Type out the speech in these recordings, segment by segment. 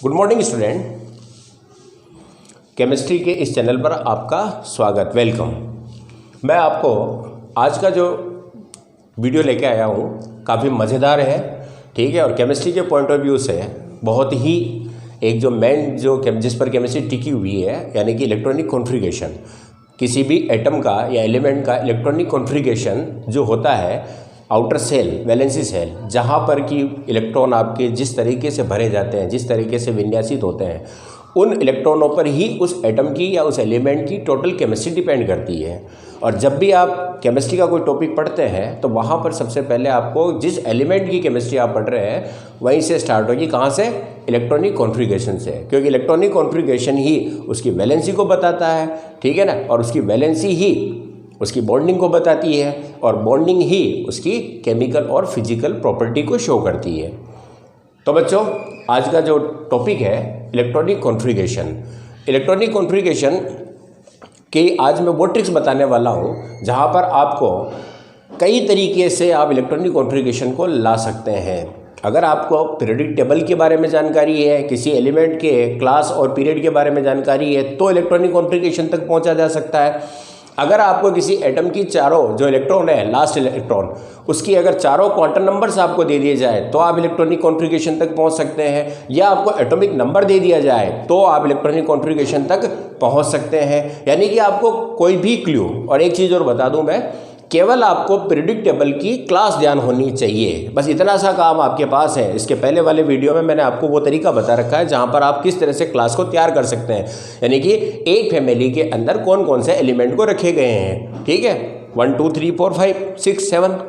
Good morning student, chemistry के इस channel पर आपका स्वागत, वेलकम। मैं आपको आज का जो वीडियो लेके आया हूँ काफ़ी मज़ेदार है, ठीक है। और केमिस्ट्री के पॉइंट ऑफ व्यू से बहुत ही एक जो मेन जो जिस पर केमिस्ट्री टिकी हुई है, यानी कि इलेक्ट्रॉनिक कॉन्फ़िगरेशन, किसी भी एटम का या एलिमेंट का इलेक्ट्रॉनिक कॉन्फ़िगरेशन जो होता है आउटर सेल, वैलेंसी सेल, जहाँ पर कि इलेक्ट्रॉन आपके जिस तरीके से भरे जाते हैं, जिस तरीके से विन्यासित होते हैं, उन इलेक्ट्रॉनों पर ही उस एटम की या उस एलिमेंट की टोटल केमिस्ट्री डिपेंड करती है। और जब भी आप केमिस्ट्री का कोई टॉपिक पढ़ते हैं तो वहाँ पर सबसे पहले आपको जिस एलिमेंट की केमिस्ट्री आप पढ़ रहे हैं वहीं से स्टार्ट होगी। कहाँ से? इलेक्ट्रॉनिक कॉन्फ़िगरेशन से, क्योंकि इलेक्ट्रॉनिक कॉन्फ़िगरेशन ही उसकी वैलेंसी को बताता है, ठीक है ना। और उसकी वैलेंसी ही उसकी बॉन्डिंग को बताती है और बॉन्डिंग ही उसकी केमिकल और फिजिकल प्रॉपर्टी को शो करती है। तो बच्चों, आज का जो टॉपिक है इलेक्ट्रॉनिक कॉन्फ़िगरेशन, इलेक्ट्रॉनिक कॉन्फ़िगरेशन के आज मैं वो ट्रिक्स बताने वाला हूँ जहाँ पर आपको कई तरीके से आप इलेक्ट्रॉनिक कॉन्फ़िगरेशन को ला सकते हैं। अगर आपको पीरियोडिक टेबल के बारे में जानकारी है, किसी एलिमेंट के क्लास और पीरियड के बारे में जानकारी है, तो इलेक्ट्रॉनिक कॉन्फ़िगरेशन तक पहुँचा जा सकता है। अगर आपको किसी एटम की चारों जो इलेक्ट्रॉन है, लास्ट इलेक्ट्रॉन, उसकी अगर चारों क्वांटम नंबर्स आपको दे दिए जाए तो आप इलेक्ट्रॉनिक कॉन्फ़िगरेशन तक पहुंच सकते हैं, या आपको एटॉमिक नंबर दे दिया जाए तो आप इलेक्ट्रॉनिक कॉन्फ़िगरेशन तक पहुंच सकते हैं। यानी कि आपको कोई भी क्लू, और एक चीज़ और बता दूं मैं, केवल आपको पीरियोडिक टेबल की क्लास ध्यान होनी चाहिए, बस इतना सा काम आपके पास है। इसके पहले वाले वीडियो में मैंने आपको वो तरीका बता रखा है जहाँ पर आप किस तरह से क्लास को तैयार कर सकते हैं, यानी कि एक फैमिली के अंदर कौन कौन से एलिमेंट को रखे गए हैं, ठीक है, 1 2 3 4 5 6 7,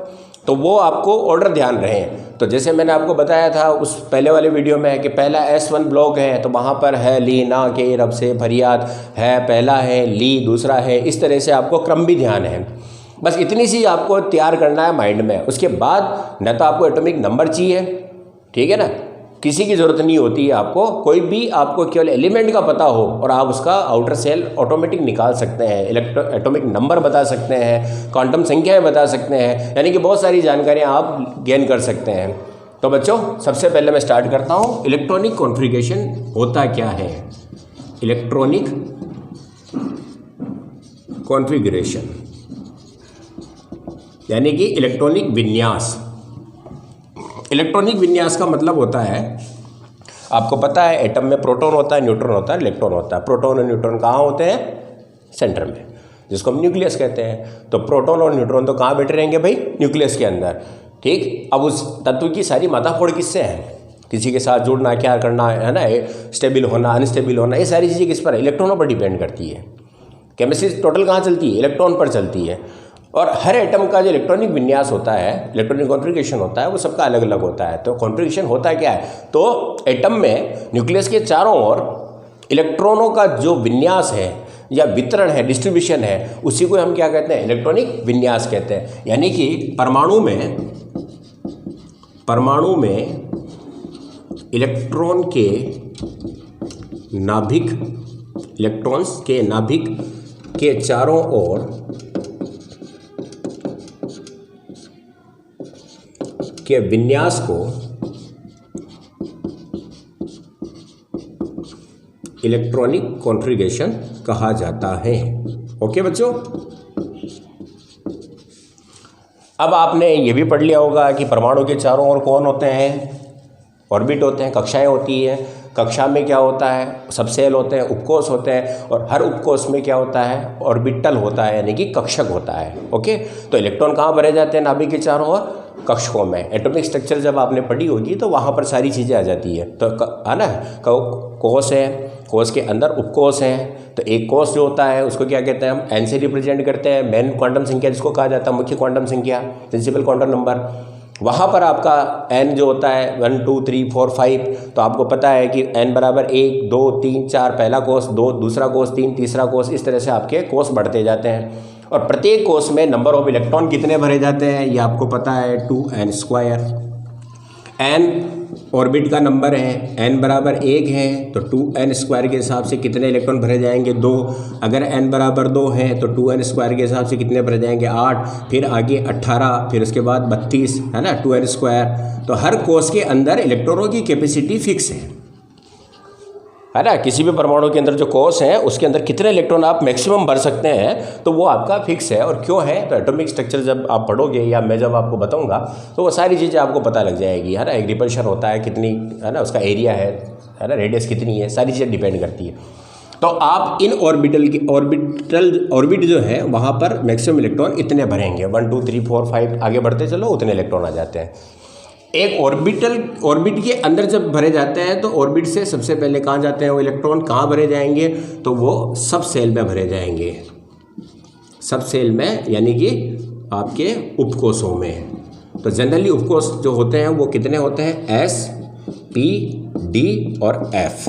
तो वो आपको ऑर्डर ध्यान रहे। तो जैसे मैंने आपको बताया था उस पहले वाले वीडियो में कि पहला S1 ब्लॉक है तो वहाँ पर है ली, ना, के, रब से, फरियाद है, पहला है ली, दूसरा है, इस तरह से आपको क्रम भी ध्यान है। बस इतनी सी आपको तैयार करना है माइंड में। उसके बाद न तो आपको एटॉमिक नंबर चाहिए, ठीक है ना, किसी की ज़रूरत नहीं होती है आपको, कोई भी आपको केवल एलिमेंट का पता हो और आप उसका आउटर सेल ऑटोमेटिक निकाल सकते हैं, एटॉमिक नंबर बता सकते हैं, क्वांटम संख्याएं बता सकते हैं, यानी कि बहुत सारी जानकारियाँ आप गेन कर सकते हैं। तो बच्चों, सबसे पहले मैं स्टार्ट करता हूँ, इलेक्ट्रॉनिक कॉन्फ़िगरेशन होता क्या है। इलेक्ट्रॉनिक कॉन्फ़िगरेशन यानी कि इलेक्ट्रॉनिक विन्यास। इलेक्ट्रॉनिक विन्यास का मतलब होता है, आपको पता है एटम में प्रोटॉन होता है, न्यूट्रॉन होता है, इलेक्ट्रॉन होता है। प्रोटॉन और न्यूट्रॉन कहाँ होते हैं? सेंटर में, जिसको हम न्यूक्लियस कहते हैं। तो प्रोटॉन और न्यूट्रॉन तो कहाँ बैठे रहेंगे भाई? न्यूक्लियस के अंदर, ठीक। अब उस तत्व की सारी माथाफोड़ किससे है? किसी के साथ जुड़ना, क्या करना है ना, स्टेबल होना, अनस्टेबल होना, ये सारी चीज़ें किस पर है? इलेक्ट्रॉनों पर डिपेंड करती है। केमिस्ट्री टोटल कहाँ चलती है? इलेक्ट्रॉन पर चलती है। और हर एटम का जो इलेक्ट्रॉनिक विन्यास होता है, इलेक्ट्रॉनिक कॉन्फ़िगरेशन होता है, वो सबका अलग अलग होता है। तो कॉन्फ़िगरेशन होता क्या है? तो एटम में न्यूक्लियस के चारों ओर इलेक्ट्रॉनों का जो विन्यास है या वितरण है, डिस्ट्रीब्यूशन है, उसी को हम क्या कहते हैं? इलेक्ट्रॉनिक विन्यास कहते हैं। यानी कि परमाणु में इलेक्ट्रॉन के नाभिक, इलेक्ट्रॉन्स के नाभिक के चारों ओर के विन्यास को इलेक्ट्रॉनिक कॉन्फ़िगरेशन कहा जाता है। ओके बच्चों, अब आपने ये भी पढ़ लिया होगा कि परमाणु के चारों ओर कौन होते हैं? ऑर्बिट होते हैं, कक्षाएं होती हैं। कक्षा में क्या होता है? सबसेल होते हैं, उपकोष होते हैं, और हर उपकोष में क्या होता है? ऑर्बिटल होता है, यानी कि कक्षक होता है। ओके, तो इलेक्ट्रॉन कहाँ भरे जाते हैं नाभिक के चारों ओर? कक्षकों में। एटॉमिक स्ट्रक्चर जब आपने पढ़ी होगी तो वहाँ पर सारी चीज़ें आ जाती है। तो है ना, कोष है, कोष के अंदर उपकोष हैं। तो एक कोष जो होता है उसको क्या कहते हैं? हम एन से रिप्रेजेंट करते हैं, मेन क्वांटम संख्या जिसको कहा जाता है, मुख्य क्वांटम संख्या, प्रिंसिपल क्वांटम नंबर। वहाँ पर आपका n जो होता है 1 2 3 4 5, तो आपको पता है कि n बराबर 1 2 3 4, पहला कोष, 2 दूसरा कोष, 3 तीसरा कोष, इस तरह से आपके कोष बढ़ते जाते हैं। और प्रत्येक कोष में नंबर ऑफ इलेक्ट्रॉन कितने भरे जाते हैं ये आपको पता है, 2n²। n ऑर्बिट का नंबर है, n बराबर 1 है तो 2n² के हिसाब से कितने इलेक्ट्रॉन भरे जाएंगे? 2। अगर n बराबर 2 है तो 2n² के हिसाब से कितने भरे जाएंगे? 8। फिर आगे 18, फिर उसके बाद 32, है ना, 2n²। तो हर कोष के अंदर इलेक्ट्रॉनों की कैपेसिटी फिक्स है। है ना, किसी भी परमाणु के अंदर जो कोष है उसके अंदर कितने इलेक्ट्रॉन आप मैक्सिमम भर सकते हैं, तो वो आपका फिक्स है। और क्यों है, तो एटॉमिक स्ट्रक्चर जब आप पढ़ोगे या मैं जब आपको बताऊंगा तो वो सारी चीज़ें आपको पता लग जाएगी, है ना। एक रिपल्शन होता है कितनी, है ना, उसका एरिया है ना, रेडियस कितनी है, सारी चीज़ें डिपेंड करती है। तो आप इन ऑर्बिट जो है वहाँ पर मैक्सिमम इलेक्ट्रॉन इतने भरेंगे, 1 2 3 4 5 आगे बढ़ते चलो उतने इलेक्ट्रॉन आ जाते हैं। एक ऑर्बिट के अंदर जब भरे जाते हैं तो ऑर्बिट से सबसे पहले कहाँ जाते हैं वो इलेक्ट्रॉन, कहाँ भरे जाएंगे, तो वो सब सेल में भरे जाएंगे, सब सेल में, यानी कि आपके उपकोषों में। तो जनरली उपकोष जो होते हैं वो कितने होते हैं, S, P, D और F,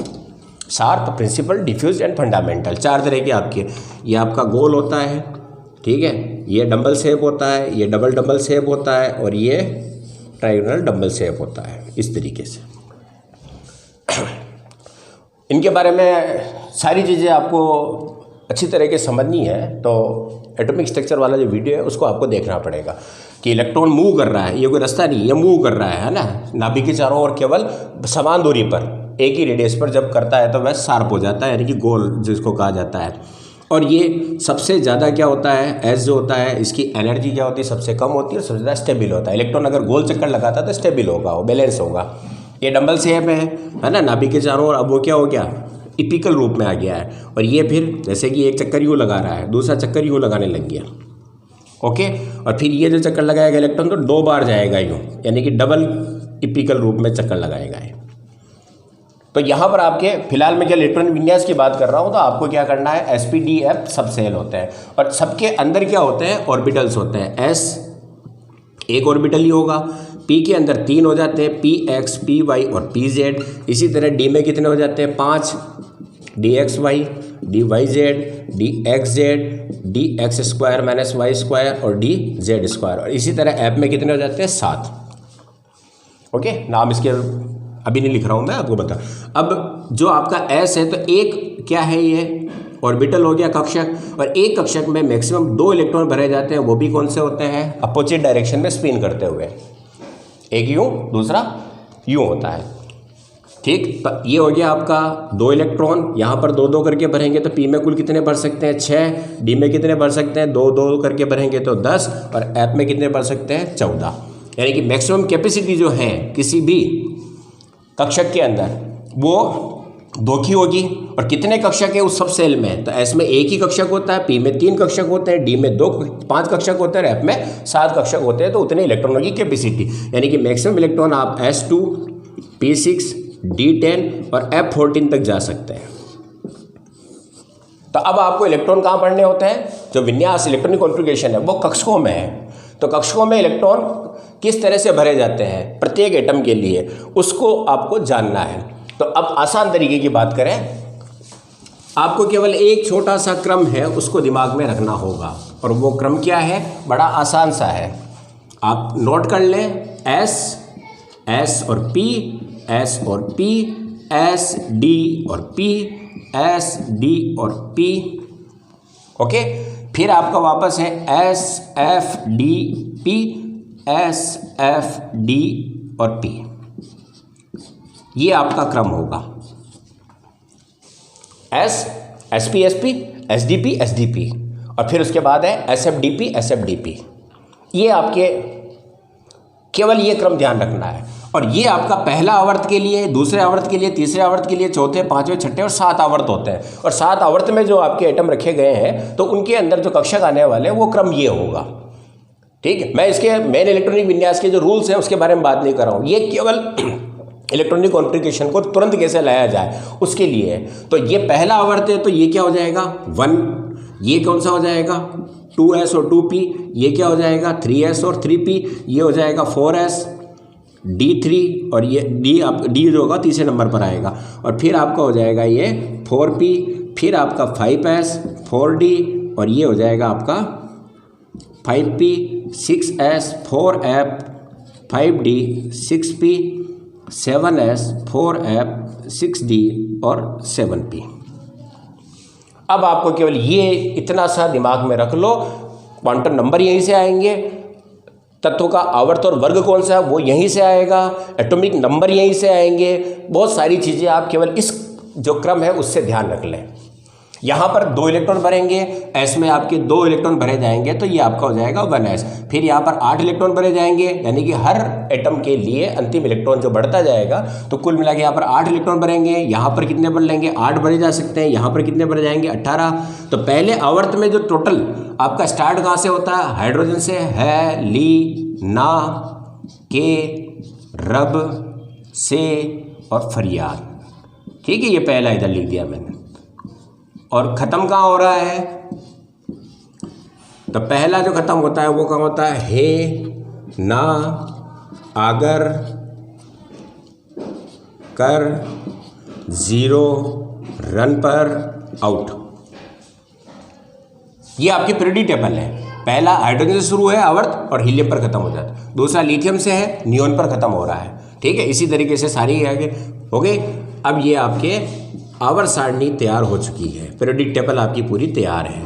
sharp, principal, diffuse and fundamental. 4 तरह के आपके, ये आपका गोल होता है, ठीक है, ये डंबल शेप होता है, ये डबल शेप होता है, और ये ट्रायंगुलर डंबल शेप होता है, इस तरीके से। इनके बारे में सारी चीज़ें आपको अच्छी तरह के समझनी है, तो एटॉमिक स्ट्रक्चर वाला जो वीडियो है उसको आपको देखना पड़ेगा कि इलेक्ट्रॉन मूव कर रहा है, ये कोई रास्ता नहीं, ये मूव कर रहा है ना, नाभिक के चारों ओर केवल समान दूरी पर, एक ही रेडियस पर जब करता है तो वह शार्प हो जाता है, यानी कि गोल जिसको कहा जाता है। और ये सबसे ज़्यादा क्या होता है, एस जो होता है इसकी एनर्जी क्या होती है, सबसे कम होती है और सबसे ज़्यादा स्टेबल होता है। इलेक्ट्रॉन अगर गोल चक्कर लगाता है तो स्टेबल होगा, वो बैलेंस होगा। ये डंबल शेप है ना, नाभिक के चारों ओर, अब वो क्या हो गया, इपिकल रूप में आ गया है। और ये फिर जैसे कि एक चक्कर यूँ लगा रहा है, दूसरा चक्कर यूँ लगाने लग गया, ओके। और फिर ये जो चक्कर लगाएगा इलेक्ट्रॉन तो 2 बार जाएगा यूँ, यानी कि डबल इपिकल रूप में चक्कर लगाएगा ये। तो यहाँ पर आपके फिलहाल मैं क्या इलेक्ट्रॉनिक विन्यास की बात कर रहा हूँ, तो आपको क्या करना है, SPDF सब सेल होते हैं, और सबके अंदर क्या होते हैं, ऑर्बिटल्स होते हैं। S एक ऑर्बिटल ही होगा, P के अंदर 3 हो जाते हैं, PX, PY और PZ। इसी तरह D में कितने हो जाते हैं, 5, DXY, DYZ, DXZ, DX² - Y² और DZ²। और इसी तरह F में कितने हो जाते हैं, 7, ओके। नाम इसके अभी नहीं लिख रहा हूँ मैं, आपको बता। अब जो आपका S है, तो एक क्या है, ये ऑर्बिटल हो गया, कक्षक, और एक कक्षक में मैक्सिमम 2 इलेक्ट्रॉन भरे जाते हैं, वो भी कौन से होते हैं, अपोजिट डायरेक्शन में स्पिन करते हुए, एक यूँ दूसरा यूँ होता है, ठीक। तो ये हो गया आपका 2 इलेक्ट्रॉन, यहाँ पर 2 2 करके भरेंगे तो P में कुल कितने भर सकते हैं, 6, D में कितने भर सकते हैं, 2 2 करके भरेंगे तो 10, और F में कितने भर सकते हैं, 14। यानी कि मैक्सिमम कैपेसिटी जो है किसी भी कक्षक के अंदर वो 2 की होगी। और कितने कक्षक है उस सब सेल में, तो S में 1 ही कक्षक होता है, P में 3 कक्षक होते हैं, D में 5 कक्षक होते हैं, F में 7 कक्षक होते हैं। तो उतने इलेक्ट्रॉनों की कैपेसिटी, यानी कि मैक्सिमम इलेक्ट्रॉन आप S2, P6, D10 और F14 तक जा सकते हैं। तो अब आपको इलेक्ट्रॉन कहाँ पढ़ने होते हैं, जो विन्यास इलेक्ट्रॉनिक कॉन्फ़िगरेशन है वो कक्षकों में है। तो कक्षकों में इलेक्ट्रॉन किस तरह से भरे जाते हैं प्रत्येक एटम के लिए, उसको आपको जानना है। तो अब आसान तरीके की बात करें, आपको केवल एक छोटा सा क्रम है उसको दिमाग में रखना होगा, और वो क्रम क्या है, बड़ा आसान सा है, आप नोट कर लें। S और P, S और P, S D और P, S D और P, ओके। फिर आपका वापस है S F D P, S F D और P, ये आपका क्रम होगा। SP SDP और फिर उसके बाद है SFDP। ये आपके केवल ये क्रम ध्यान रखना है। और ये आपका पहला आवर्त के लिए, दूसरे आवर्त के लिए, तीसरे आवर्त के लिए, चौथे, पाँचवें, छठे और 7 आवर्त होते हैं। और 7 आवर्त में जो आपके एटम रखे गए हैं तो उनके अंदर जो कक्षक आने वाले हैं वो क्रम ये होगा, ठीक है। मैं इसके मेन इलेक्ट्रॉनिक विन्यास के जो रूल्स हैं उसके बारे में बात नहीं कर रहा हूँ, ये केवल इलेक्ट्रॉनिक कॉन्फ़िगरेशन को तुरंत कैसे लाया जाए उसके लिए है। तो ये पहला आवर्त है, तो ये क्या हो जाएगा 1, ये कौन सा हो जाएगा 2s और 2p, ये क्या हो जाएगा 3s और 3p, ये हो जाएगा 4s D3 और ये D जो होगा तीसरे नंबर पर आएगा। और फिर आपका हो जाएगा ये 4p, फिर आपका 5s 4d और ये हो जाएगा आपका 5p 6s 4f 5d 6p 7s 4f 6d और 7p। अब आपको केवल ये इतना सा दिमाग में रख लो, क्वांटम नंबर यहीं से आएंगे, तत्वों का आवर्त और वर्ग कौन सा है वो यहीं से आएगा, एटॉमिक नंबर यहीं से आएंगे, बहुत सारी चीज़ें आप केवल इस जो क्रम है उससे ध्यान रख लें। यहाँ पर 2 इलेक्ट्रॉन भरेंगे, एस में आपके 2 इलेक्ट्रॉन भरे जाएंगे तो ये आपका हो जाएगा 1s। फिर यहाँ पर 8 इलेक्ट्रॉन भरे जाएंगे, यानी कि हर एटम के लिए अंतिम इलेक्ट्रॉन जो बढ़ता जाएगा, तो कुल मिला के यहाँ पर 8 इलेक्ट्रॉन भरेंगे। यहाँ पर कितने भर लेंगे, 8 भरे जा सकते हैं। यहाँ पर कितने भरे जाएंगे, 18। तो पहले आवर्त में जो टोटल आपका स्टार्ट कहाँ से होता है, हाइड्रोजन से, है, ली, ना, के, रब, से और फरियाद। ठीक है, ये पहला इधर लिख दिया मैंने। और ख़त्म कहाँ हो रहा है, तो पहला जो ख़त्म होता है वो कहाँ होता है, हे, ना, आगर, कर, ज़ीरो, रन पर, आउट। ये आपकी पीरियोडिक टेबल है। पहला हाइड्रोजन से शुरू है आवर्त और हीलियम पर ख़त्म हो जाता है। दूसरा लिथियम से है, नियोन पर ख़त्म हो रहा है। ठीक है, इसी तरीके से सारी आगे हो गई। अब ये आपके आवर्त सारणी तैयार हो चुकी है, पीरियोडिक टेबल आपकी पूरी तैयार है।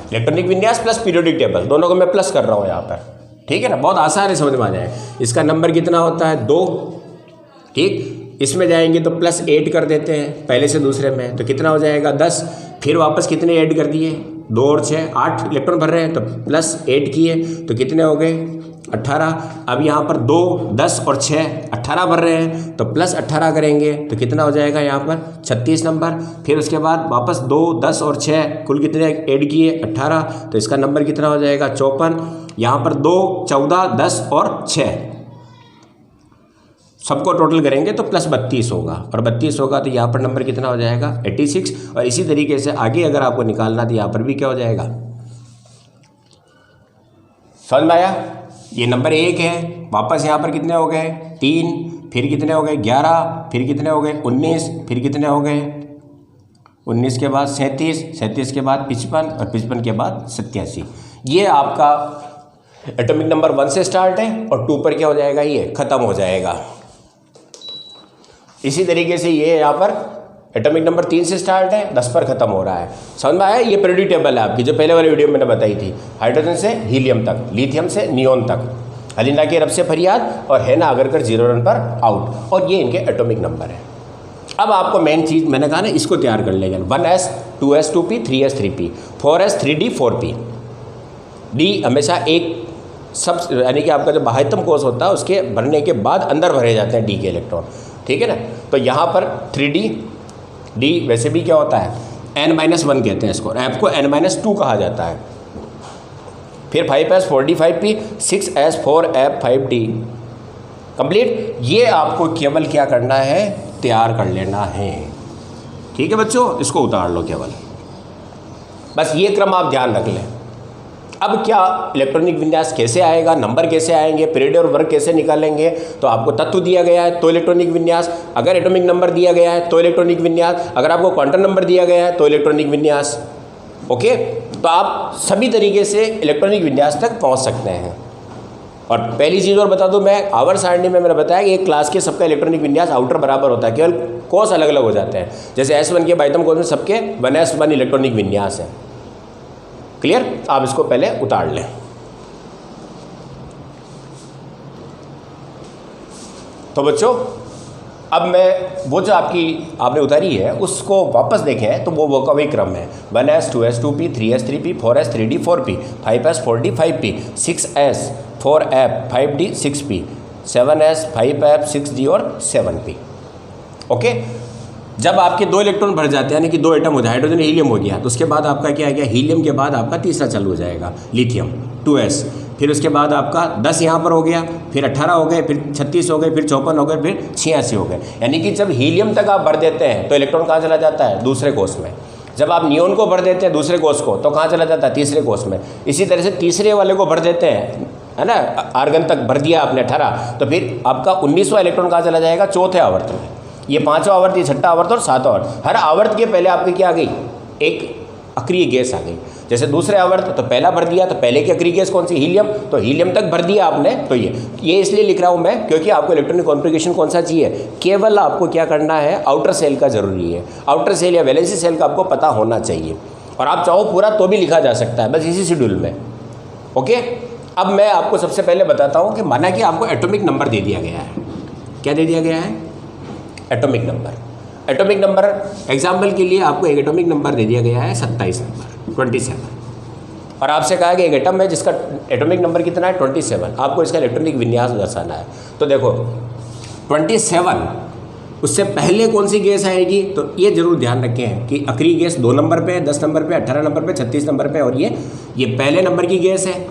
इलेक्ट्रॉनिक विन्यास प्लस पीरियोडिक टेबल दोनों को मैं प्लस कर रहा हूँ यहाँ पर। ठीक है ना, बहुत आसान है, समझ में आ जाए। इसका नंबर कितना होता है, 2। ठीक, इसमें जाएंगे तो +8 कर देते हैं पहले से दूसरे में, तो कितना हो जाएगा 10। फिर वापस कितने ऐड कर दिए, 2 और 6, 8 इलेक्ट्रॉन भर रहे हैं तो +8 किए तो कितने हो गए, 18। अब यहाँ पर 2, 10 और 6 18 भर रहे हैं तो +18 करेंगे तो कितना हो जाएगा यहाँ पर 36 नंबर। फिर उसके बाद वापस 2, 10 और 6 कुल कितने ऐड किए, 18। तो इसका नंबर कितना हो जाएगा 54। यहाँ पर 2, 14, 10 और 6 सबको टोटल करेंगे तो +32 होगा, और 32 होगा तो यहाँ पर नंबर कितना हो जाएगा 86। और इसी तरीके से आगे अगर आपको निकालना तो यहाँ पर भी क्या हो जाएगा, समझ में आया। ये नंबर 1 है, वापस यहाँ पर कितने हो गए 3, फिर कितने हो गए 11, फिर कितने हो गए 19, फिर कितने हो गए 19 के बाद 37, 37 के बाद 55 और 55 के बाद 87। ये आपका एटॉमिक नंबर 1 से स्टार्ट है और 2 पर क्या हो जाएगा, ये ख़त्म हो जाएगा। इसी तरीके से ये यहाँ पर एटॉमिक नंबर 3 से स्टार्ट है, 10 पर ख़त्म हो रहा है। समझ में आया। ये पीरियोडिक टेबल है आपकी, जो पहले वाले वीडियो में मैंने बताई थी। हाइड्रोजन से हीलियम तक, लिथियम से नियोन तक, हलीना के रब से फरियाद और है ना अगर कर 0 रन पर आउट। और ये इनके एटॉमिक नंबर है। अब आपको मेन चीज़ मैंने कहा ना, इसको तैयार कर लेंगे। 1s 2s 2p 3s 3p 4s 3d 4p। D हमेशा एक सब, यानी कि आपका जो बाह्यतम कोष होता है उसके भरने के बाद अंदर भरे जाते हैं डी के इलेक्ट्रॉन। ठीक है ना, तो यहाँ पर 3d, डी वैसे भी क्या होता है n-1 कहते हैं इसको, ऐप को n-2 कहा जाता है। फिर 5s 4d 5p 6s 4f 5d complete. ये आपको केवल क्या करना है, तैयार कर लेना है। ठीक है बच्चों, इसको उतार लो केवल, बस ये क्रम आप ध्यान रख लें। अब क्या इलेक्ट्रॉनिक विन्यास कैसे आएगा, नंबर कैसे आएंगे, पीरियड और वर्ग कैसे निकालेंगे, तो आपको तत्व दिया गया है तो इलेक्ट्रॉनिक विन्यास, अगर एटॉमिक नंबर दिया गया है तो इलेक्ट्रॉनिक विन्यास, अगर आपको क्वांटम नंबर दिया गया है तो इलेक्ट्रॉनिक विन्यास। ओके, तो आप सभी तरीके से इलेक्ट्रॉनिक विन्यास तक पहुंच सकते हैं। और पहली चीज़ और बता दूं मैं, आवर्त सारणी में मैंने बताया कि एक क्लास के सबका इलेक्ट्रॉनिक विन्यास आउटर बराबर होता है, केवल कोष अलग अलग हो जाते हैं। जैसे S1 के बाह्यतम कोष में सबके 1s1 इलेक्ट्रॉनिक विन्यास है। क्लियर, आप इसको पहले उतार लें। तो बच्चों, अब मैं वो जो आपने उतारी है उसको वापस देखें तो वो का वही क्रम है। 1s 2s 2p 3s 3p 4s 3d 4p 5s 4d 5p 6s 4f 5d 6p 7s 5f 6d और 7p। ओके, जब आपके 2 इलेक्ट्रॉन भर जाते हैं, यानी कि 2 एटम हो जाए, हाइड्रोजन हीलियम हो गया, तो उसके बाद आपका क्या है, हीलियम के बाद आपका तीसरा चालू हो जाएगा लिथियम 2s। फिर उसके बाद आपका 10 यहाँ पर हो गया, फिर 18 हो गए, फिर 36 हो गए, फिर 54 हो गए, फिर 86 हो गए। यानी कि जब हीलियम तक आप भर देते हैं तो इलेक्ट्रॉन कहाँ चला जाता है, दूसरे कोष में। जब आप नियोन को भर देते हैं दूसरे कोष को, तो कहाँ चला जाता है, तीसरे कोष में। इसी तरह से तीसरे वाले को भर देते हैं, है ना, आर्गन तक भर दिया आपने 18, तो फिर आपका 19वां इलेक्ट्रॉन कहाँ चला जाएगा, चौथे आवर्त में। ये 5वां आवर्त, ये 6वां आवर्त और 7वां आवर्त। हर आवर्त के पहले आपकी क्या आ गई, एक अक्रिय गैस आ गई। जैसे दूसरे आवर्त तो पहला भर दिया, तो पहले की अक्रिय गैस कौन सी, हीलियम, तो हीलियम तक भर दिया आपने। तो ये इसलिए लिख रहा हूँ मैं क्योंकि आपको इलेक्ट्रॉनिक कॉन्फ़िगरेशन कौन सा चाहिए, केवल आपको क्या करना है, आउटर सेल का जरूरी है। आउटर सेल या वैलेंसी सेल का आपको पता होना चाहिए, और आप चाहो पूरा तो भी लिखा जा सकता है, बस इसी शेड्यूल में। ओके, अब मैं आपको सबसे पहले बताता हूँ कि माना कि आपको एटॉमिक नंबर दे दिया गया है। क्या दे दिया गया है, atomic number. Atomic number example के लिए आपको एक एटॉमिक नंबर दे दिया गया है 27 नंबर 27, और आपसे कहा कि एक एटम है जिसका एटॉमिक नंबर कितना है 27, आपको इसका इलेक्ट्रॉनिक विन्यास दर्शाना है। तो देखो 27, उससे पहले कौन सी गैस आएगी, तो ये जरूर ध्यान रखें कि आखिरी गैस 2 नंबर पे है, 10 नंबर पे, 18 नंबर पे, 36 नंबर पे, और ये पहले नंबर की गैस है,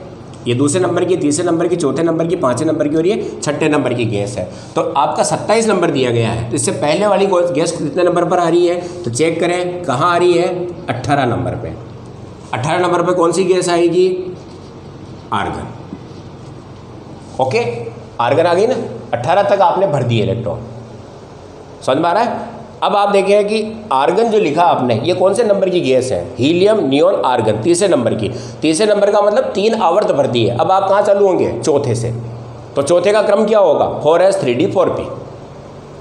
ये दूसरे नंबर की, तीसरे नंबर की, चौथे नंबर की, पाँचवें नंबर की, और ये छठे नंबर की गैस है। तो आपका 27 नंबर दिया गया है, तो इससे पहले वाली गैस कितने नंबर पर आ रही है, तो चेक करें कहाँ आ रही है, 18 नंबर पे। 18 नंबर पे कौन सी गैस आएगी, आर्गन। ओके, आर्गन आ गई ना, 18 तक आपने भर दिए इलेक्ट्रॉन, समझ में आ रहा है। अब आप देखें कि आर्गन जो लिखा आपने, ये कौन से नंबर की गैस है, हीलियम नियोन आर्गन, तीसरे नंबर की। तीसरे नंबर का मतलब 3 आवर्त भर दिए। अब आप कहाँ चालू होंगे, चौथे से। तो चौथे का क्रम क्या होगा, 4s 3d 4p,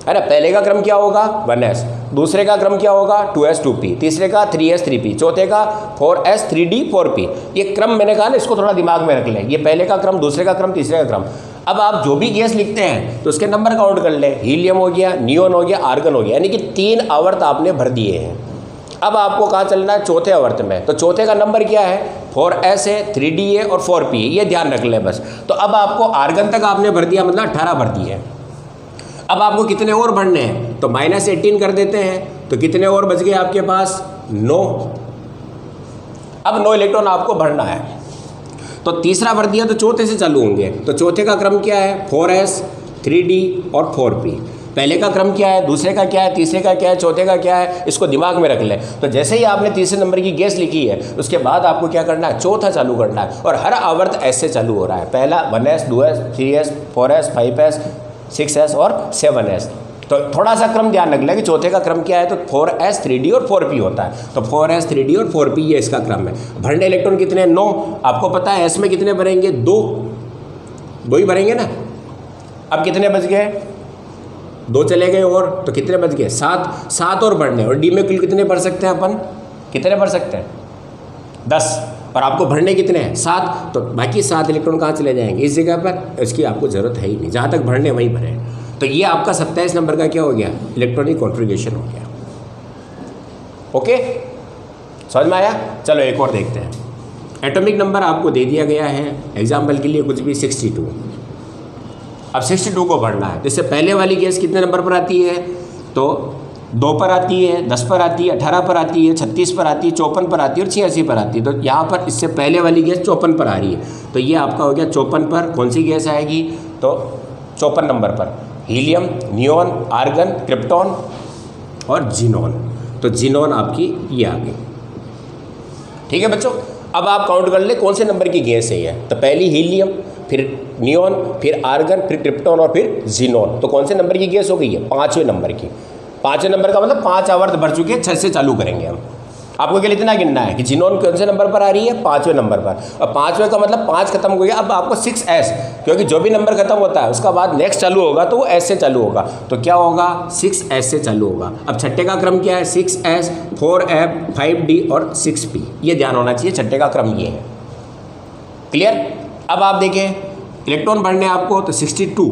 है ना। पहले का क्रम क्या होगा, 1s, दूसरे का क्रम क्या होगा, 2s 2p, तीसरे का 3s 3p, चौथे का 4s 3d 4p। ये क्रम मैंने कहा ना, इसको थोड़ा दिमाग में रख लें, ये पहले का क्रम, दूसरे का क्रम, तीसरे का क्रम। अब आप जो भी गैस लिखते हैं तो उसके नंबर काउंट कर लें, हीलियम हो गया, नियोन हो गया, आर्गन हो गया, यानी कि 3 आवर्त आपने भर दिए हैं। अब आपको कहाँ चलना है, चौथे आवर्त में। तो चौथे का नंबर क्या है, 4s है, 3d है और 4p है, ये ध्यान रख लें बस। तो अब आपको आर्गन तक आपने भर दिया, मतलब 18 भर दिए। अब आपको कितने और भरने हैं, तो -18 कर देते हैं, तो कितने और बच गए आपके पास, 9। अब 9 इलेक्ट्रॉन आपको भरना है। तो तीसरा भर दिया तो चौथे से चालू होंगे। तो चौथे का क्रम क्या है, 4s 3d और 4p। पहले का क्रम क्या है, दूसरे का क्या है, तीसरे का क्या है, चौथे का क्या है, इसको दिमाग में रख लें। तो जैसे ही आपने तीसरे नंबर की गैस लिखी है, उसके बाद आपको क्या करना है, चौथा चालू करना है। और हर आवर्त ऐसे चालू हो रहा है, पहला 1s 2s 3s 4s 5s 6s और 7s। तो थोड़ा सा क्रम ध्यान रख लें कि चौथे का क्रम क्या है, तो 4s 3d और 4p होता है। तो 4s 3d और 4p ये इसका क्रम है। भरने इलेक्ट्रॉन कितने, 9। आपको पता है s में कितने भरेंगे, 2 ही भरेंगे ना। अब कितने बच गए, 2 चले गए, और तो कितने बच गए, 7 और भरने। और डी में कुल कितने भर सकते हैं अपन, कितने भर सकते हैं, 10। और आपको भरने कितने हैं, 7। तो बाकी 7 इलेक्ट्रॉन कहाँ चले जाएंगे, इस जगह पर। इसकी आपको ज़रूरत है ही नहीं, जहाँ तक भरने वहीं भरें। तो ये आपका 27 नंबर का क्या हो गया, इलेक्ट्रॉनिक कॉन्फ़िगरेशन हो गया। ओके, समझ में आया। चलो एक और देखते हैं। एटॉमिक नंबर आपको दे दिया गया है, एग्जाम्पल के लिए कुछ भी 62। अब 62 को भरना है। जैसे पहले वाली गैस कितने नंबर पर आती है, तो 2 पर आती है, 10 पर आती है, 18 पर आती है, 36 पर आती है, 54 पर आती है और 86 पर आती है। तो यहाँ पर इससे पहले वाली गैस 54 पर आ रही है। तो ये आपका हो गया 54 पर। कौन सी गैस आएगी, तो 54 नंबर पर हीलियम, नियोन, आर्गन, क्रिप्टॉन और जीनॉन। तो जीनॉन आपकी ये आ गई। ठीक है बच्चों, अब आप काउंट कर ले कौन से नंबर की गैस है ये। तो पहली हीलियम, फिर नियोन, फिर आर्गन, फिर क्रिप्टॉन और फिर जीनॉन। तो कौन से नंबर की गैस हो गई है, 5वें नंबर की। 5वें नंबर का मतलब 5 आवर्त भर चुके हैं, 6 से चालू करेंगे हम। आपको केवल इतना गिनना है कि जीनॉन कौन से नंबर पर आ रही है, 5वें नंबर पर। और 5वें का मतलब 5 खत्म हो गया। अब आपको 6s, क्योंकि जो भी नंबर खत्म होता है उसका बाद नेक्स्ट चालू होगा तो वो s से चालू होगा। तो क्या होगा, 6s से चालू होगा। अब छठे का क्रम क्या है, 6s 4f 5d और 6p। ये ध्यान होना चाहिए, छठे का क्रम ये है। क्लियर। अब आप देखें इलेक्ट्रॉन भरने आपको, तो 62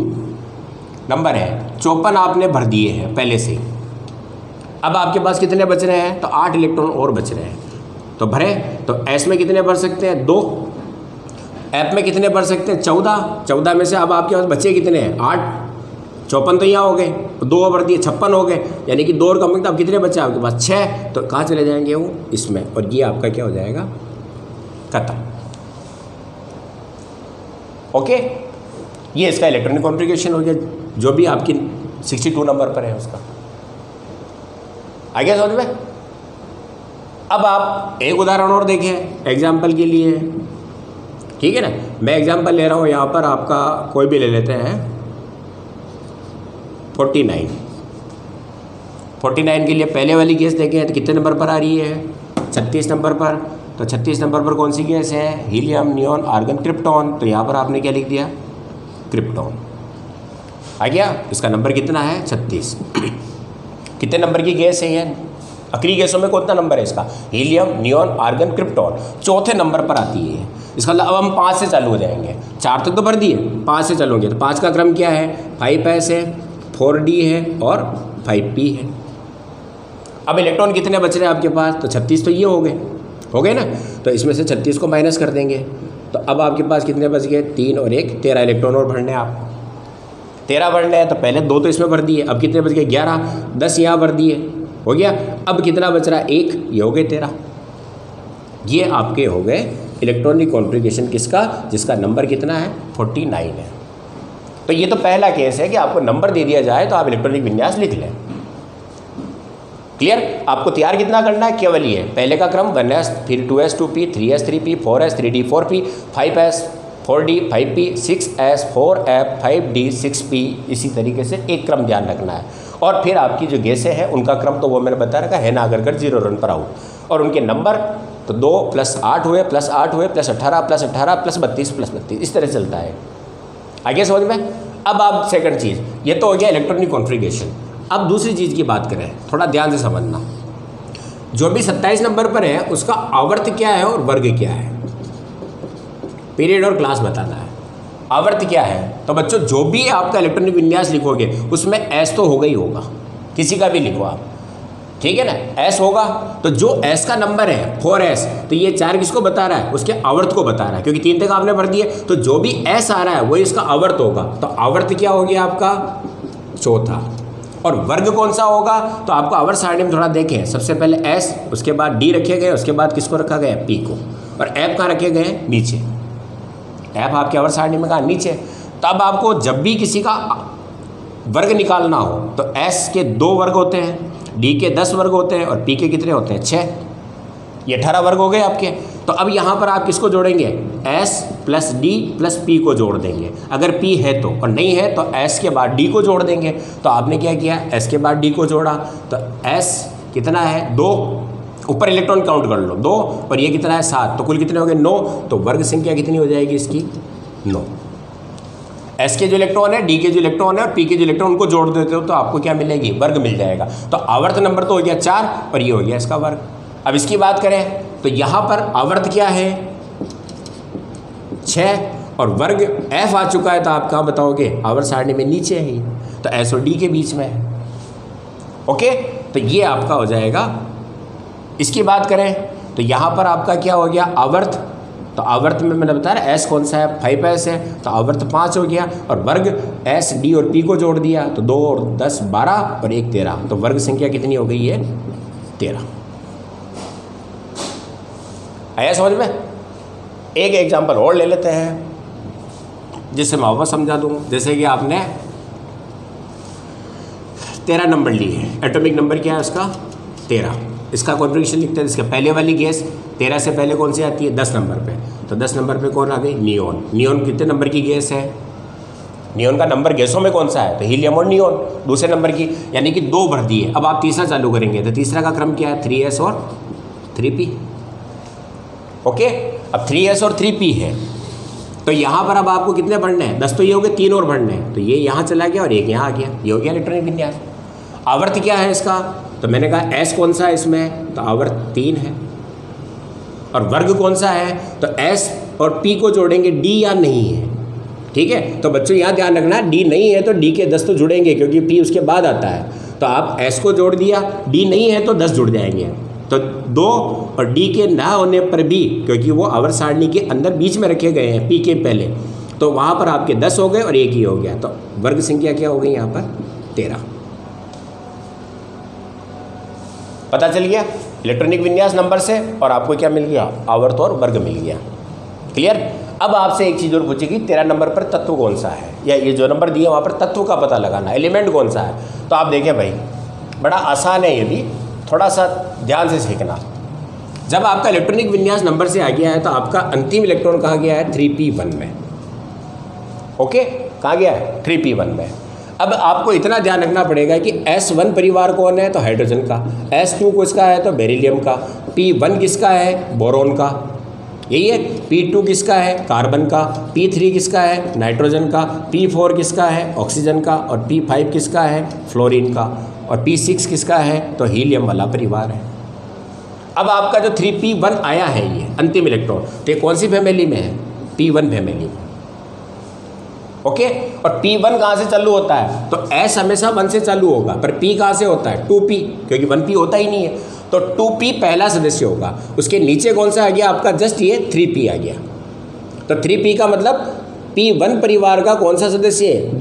नंबर है, 54 आपने भर दिए हैं पहले से। अब आपके पास कितने बच रहे हैं, तो 8 इलेक्ट्रॉन और बच रहे हैं। तो भरे, तो s में कितने भर सकते हैं, 2। f में कितने भर सकते हैं, 14 में से अब आपके पास बचे कितने हैं, 8। 54 तो यहाँ हो गए, 2 भर दिए, 56 हो गए, यानी कि 2 और कम। अब कितने बचे आपके पास, 6। तो कहाँ चले जाएंगे वो, इसमें। और ये आपका क्या हो जाएगा, खत्म। ओके, ये इसका इलेक्ट्रॉनिक कॉन्फ़िगरेशन हो गया, जो भी आपकी 62 नंबर पर है उसका। आ गया समझ में। अब आप एक उदाहरण और देखें एग्जाम्पल के लिए, ठीक है ना। मैं एग्जाम्पल ले रहा हूँ यहाँ पर, आपका कोई भी ले लेते हैं, 49 के लिए पहले वाली गैस देखें तो कितने नंबर पर आ रही है, 36 नंबर पर। तो 36 नंबर पर कौन सी गैस है, हीलियम, नियोन, आर्गन, क्रिप्टॉन। तो यहाँ पर आपने क्या लिख दिया, क्रिप्टॉन। आ गया, इसका नंबर कितना है, 36। कितने नंबर की गैस है ये, आखिरी गैसों में कितना नंबर है इसका, हीलियम, नियोन, आर्गन, क्रिप्टॉन। चौथे नंबर पर आती है। इसका मतलब अब हम 5 से चालू हो जाएंगे। 4 तक तो भर दिए, 5 से चलोगे। तो 5 का क्रम क्या है, 5s है, 4d है और 5p है। अब इलेक्ट्रॉन कितने बच रहे हैं आपके पास, तो 36 तो ये हो गए ना, तो इसमें से 36 को माइनस कर देंगे, तो अब आपके पास कितने बच गए, 3 और 1 13 इलेक्ट्रॉन और भरने हैं आपको। 13 भरने हैं, तो पहले 2 तो इसमें भर दिए, अब कितने बच गए 11, 10 यहाँ भर दिए, हो गया। अब कितना बच रहा है 1, ये हो गए 13। ये आपके हो गए इलेक्ट्रॉनिक कॉन्फ़िगरेशन किसका, जिसका नंबर कितना है 49 है। तो ये तो पहला केस है कि आपको नंबर दे दिया जाए तो आप इलेक्ट्रॉनिक विन्यास लिख लें। क्लियर। आपको तैयार कितना करना है, केवल ये पहले का क्रम 1s, फिर 2s 2p, 3s 3p, 4s 3d 4p, 5s 4d 5p, 6s 4f 5d 6p, इसी तरीके से एक क्रम ध्यान रखना है। और फिर आपकी जो गैसें हैं उनका क्रम तो वो मैंने बता रखा है ना, अगर 0 रन पर आउट, और उनके नंबर तो 2 + 8 हुए, +8 हुए, +18 +18 +32 +32, इस तरह चलता है। आगे समझ में। अब आप सेकंड चीज़, ये तो हो गया इलेक्ट्रॉनिक कॉन्फ़िगरेशन। अब दूसरी चीज़ की बात करें, थोड़ा ध्यान से समझना। जो भी 27 नंबर पर है उसका आवर्त क्या है और वर्ग क्या है, पीरियड और क्लास बताना है। आवर्त क्या है, तो बच्चों जो भी आपका इलेक्ट्रॉनिक विन्यास लिखोगे उसमें एस तो होगा ही होगा, किसी का भी लिखो आप, ठीक है ना, एस होगा। तो जो एस का नंबर है 4s, तो ये 4 किसको बता रहा है, उसके आवर्त को बता रहा है, क्योंकि 3 तक आपने भर दिए, तो जो भी एस आ रहा है वही इसका आवर्त होगा। तो आवर्त क्या हो गया आपका, चौथा। और वर्ग कौन सा होगा, तो आपको आवर्त सारणी में थोड़ा देखें, सबसे पहले एस, उसके बाद डी रखे गए, उसके बाद किसको रखा गया, पी को, और एफ कहाँ रखे गए, नीचे। एफ आपके आवर्त सारणी में कहाँ, नीचे। तो अब आपको जब भी किसी का वर्ग निकालना हो तो एस के 2 वर्ग होते हैं, डी के 10 वर्ग होते हैं, और पी के कितने होते हैं, 6। ये 18 वर्ग हो गए आपके। तो अब यहाँ पर आप किसको जोड़ेंगे, S plus D plus P को जोड़ देंगे, अगर पी है तो, और नहीं है तो एस के बाद डी को जोड़ देंगे। तो आपने क्या किया, एस के बाद डी को जोड़ा, तो एस कितना है 2, ऊपर इलेक्ट्रॉन काउंट कर लो 2, और ये कितना है 7, तो कुल कितने हो गए 9। तो वर्ग संख्या कितनी हो जाएगी इसकी, 9। एस के जो इलेक्ट्रॉन है, डी के जो इलेक्ट्रॉन है और पी के जो इलेक्ट्रॉन, उनको जोड़ देते हो तो आपको क्या मिलेगी, वर्ग मिल जाएगा। तो आवर्त नंबर तो हो गया 4, और ये हो गया इसका वर्ग। अब इसकी बात करें तो यहाँ पर आवर्त क्या है 6, और वर्ग एफ आ चुका है, तो आप कहाँ बताओगे, आवर्त सारणी में नीचे है, तो एस और डी के बीच में है। ओके, तो ये आपका हो जाएगा। इसकी बात करें तो यहाँ पर आपका क्या हो गया, आवर्त, तो आवर्त में मैंने बता रहा एस कौन सा है, 5s है, तो आवर्त 5 हो गया, और वर्ग एस डी और पी को जोड़ दिया, तो 2 और 10 12 और 1 13, तो वर्ग संख्या कितनी हो गई है 13। आया समझ में। एक एग्जाम्पल और ले लेते हैं जिससे मैं वापस समझा दूँ। जैसे कि आपने 13 नंबर लिए है, एटॉमिक नंबर क्या है उसका 13, इसका कॉन्फ़िगरेशन लिखते हैं। इसके पहले वाली गैस 13 से पहले कौन सी आती है, 10 नंबर पे, तो 10 नंबर पे कौन आ गई, नियोन। नियोन कितने नंबर की गैस है, नियोन का नंबर गैसों में कौन सा है, तो हीलियम और नियोन दूसरे नंबर की, यानी कि 2 भर दिए। अब आप तीसरा चालू करेंगे, तो तीसरा का क्रम क्या है, 3s और 3p। ओके, अब 3s और 3p है, तो यहाँ पर अब आपको कितने भरने हैं, 10 तो ये हो गए, 3 और भरने हैं, तो ये यहाँ चला गया और एक यहाँ आ गया, ये हो गया इलेक्ट्रॉनिक विन्यास। आवर्त क्या है इसका, तो मैंने कहा एस कौन सा है इसमें, तो आवर्त 3 है, और वर्ग कौन सा है, तो एस और पी को जोड़ेंगे, डी या नहीं है, ठीक है। तो बच्चों यहाँ ध्यान रखना, डी नहीं है तो डी के 10 तो जुड़ेंगे, क्योंकि पी उसके बाद आता है। तो आप एस को जोड़ दिया, डी नहीं है तो 10 जुड़ जाएंगे, तो 2, और डी के ना होने पर भी, क्योंकि वो आवर्त सारणी के अंदर बीच में रखे गए हैं पी के पहले, तो वहाँ पर आपके 10 हो गए और 1 ही हो गया, तो वर्ग संख्या क्या हो गई यहाँ पर 13। पता चल गया इलेक्ट्रॉनिक विन्यास नंबर से, और आपको क्या मिल गया, आवर्त और वर्ग मिल गया। क्लियर। अब आपसे एक चीज़ और पूछेगी, 13 नंबर पर तत्व कौन सा है, या ये जो नंबर दिया वहाँ पर तत्व का पता लगाना, एलिमेंट कौन सा है। तो आप देखें भाई, बड़ा आसान है ये भी, थोड़ा सा ध्यान से सीखना। जब आपका इलेक्ट्रॉनिक विन्यास नंबर से आ गया है तो आपका अंतिम इलेक्ट्रॉन कहाँ गया है, 3p1 में। ओके, कहाँ गया है, 3p1 में। अब आपको इतना ध्यान रखना पड़ेगा कि S1 परिवार कौन है, तो हाइड्रोजन का, S2 किसका है, तो बेरिलियम का, P1 किसका है, बोरोन का, यही है। P2 किसका है, कार्बन का, P3 किसका है, नाइट्रोजन का, P4 किसका है, ऑक्सीजन का, और P5 किसका है, फ्लोरीन का, और P6 किसका है, तो हीलियम वाला परिवार है। अब आपका जो 3p1 आया है ये अंतिम इलेक्ट्रॉन, तो ये कौन सी फैमिली में है, P1 फैमिली में। ओके। और P1 कहाँ से चालू होता है? तो S हमेशा 1 से चालू होगा, पर P कहाँ से होता है? 2P, क्योंकि 1P होता ही नहीं है। तो 2P पहला सदस्य होगा। उसके नीचे कौन सा आ गया आपका? जस्ट ये 3P आ गया। तो 3P का मतलब P1 परिवार का कौन सा सदस्य है?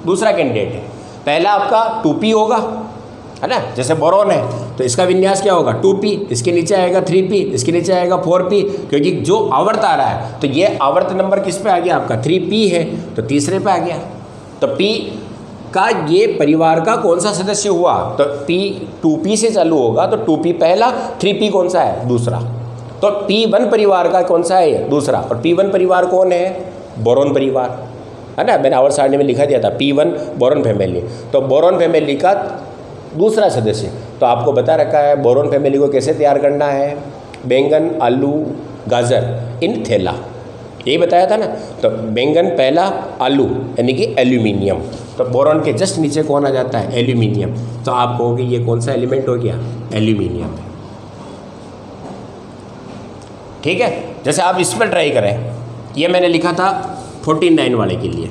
दूसरा कैंडिडेट है। पहला आपका 2P होगा, है ना, जैसे बोरॉन है तो इसका विन्यास क्या होगा? 2P, इसके नीचे आएगा 3P, इसके नीचे आएगा 4P, क्योंकि जो आवर्त आ रहा है तो ये आवर्त नंबर किस पे आ गया आपका? 3P है, तो तीसरे पे आ गया। तो P का ये परिवार का कौन सा सदस्य हुआ? तो P 2P से चालू होगा, तो 2P पहला, 3P कौन सा है? दूसरा। तो P1 परिवार का कौन सा है? दूसरा। और P1 परिवार कौन है? बोरॉन परिवार, है ना, मैंने आवर्त सारणी में लिखा दिया था P1 बोरॉन फैमिली। तो बोरॉन फैमिली का दूसरा सदस्य। तो आपको बता रखा है बोरॉन फैमिली को कैसे तैयार करना है? बैंगन, आलू, गाजर इन थैला, यही बताया था ना। तो बैंगन पहला, आलू यानी कि एल्यूमिनियम। तो बोरॉन के जस्ट नीचे कौन आ जाता है? एल्यूमिनियम। तो आप कहोगे ये कौन सा एलिमेंट हो गया? एल्यूमिनियम। ठीक है, जैसे आप इस पर ट्राई करें, ये मैंने लिखा था 49 वाले के लिए,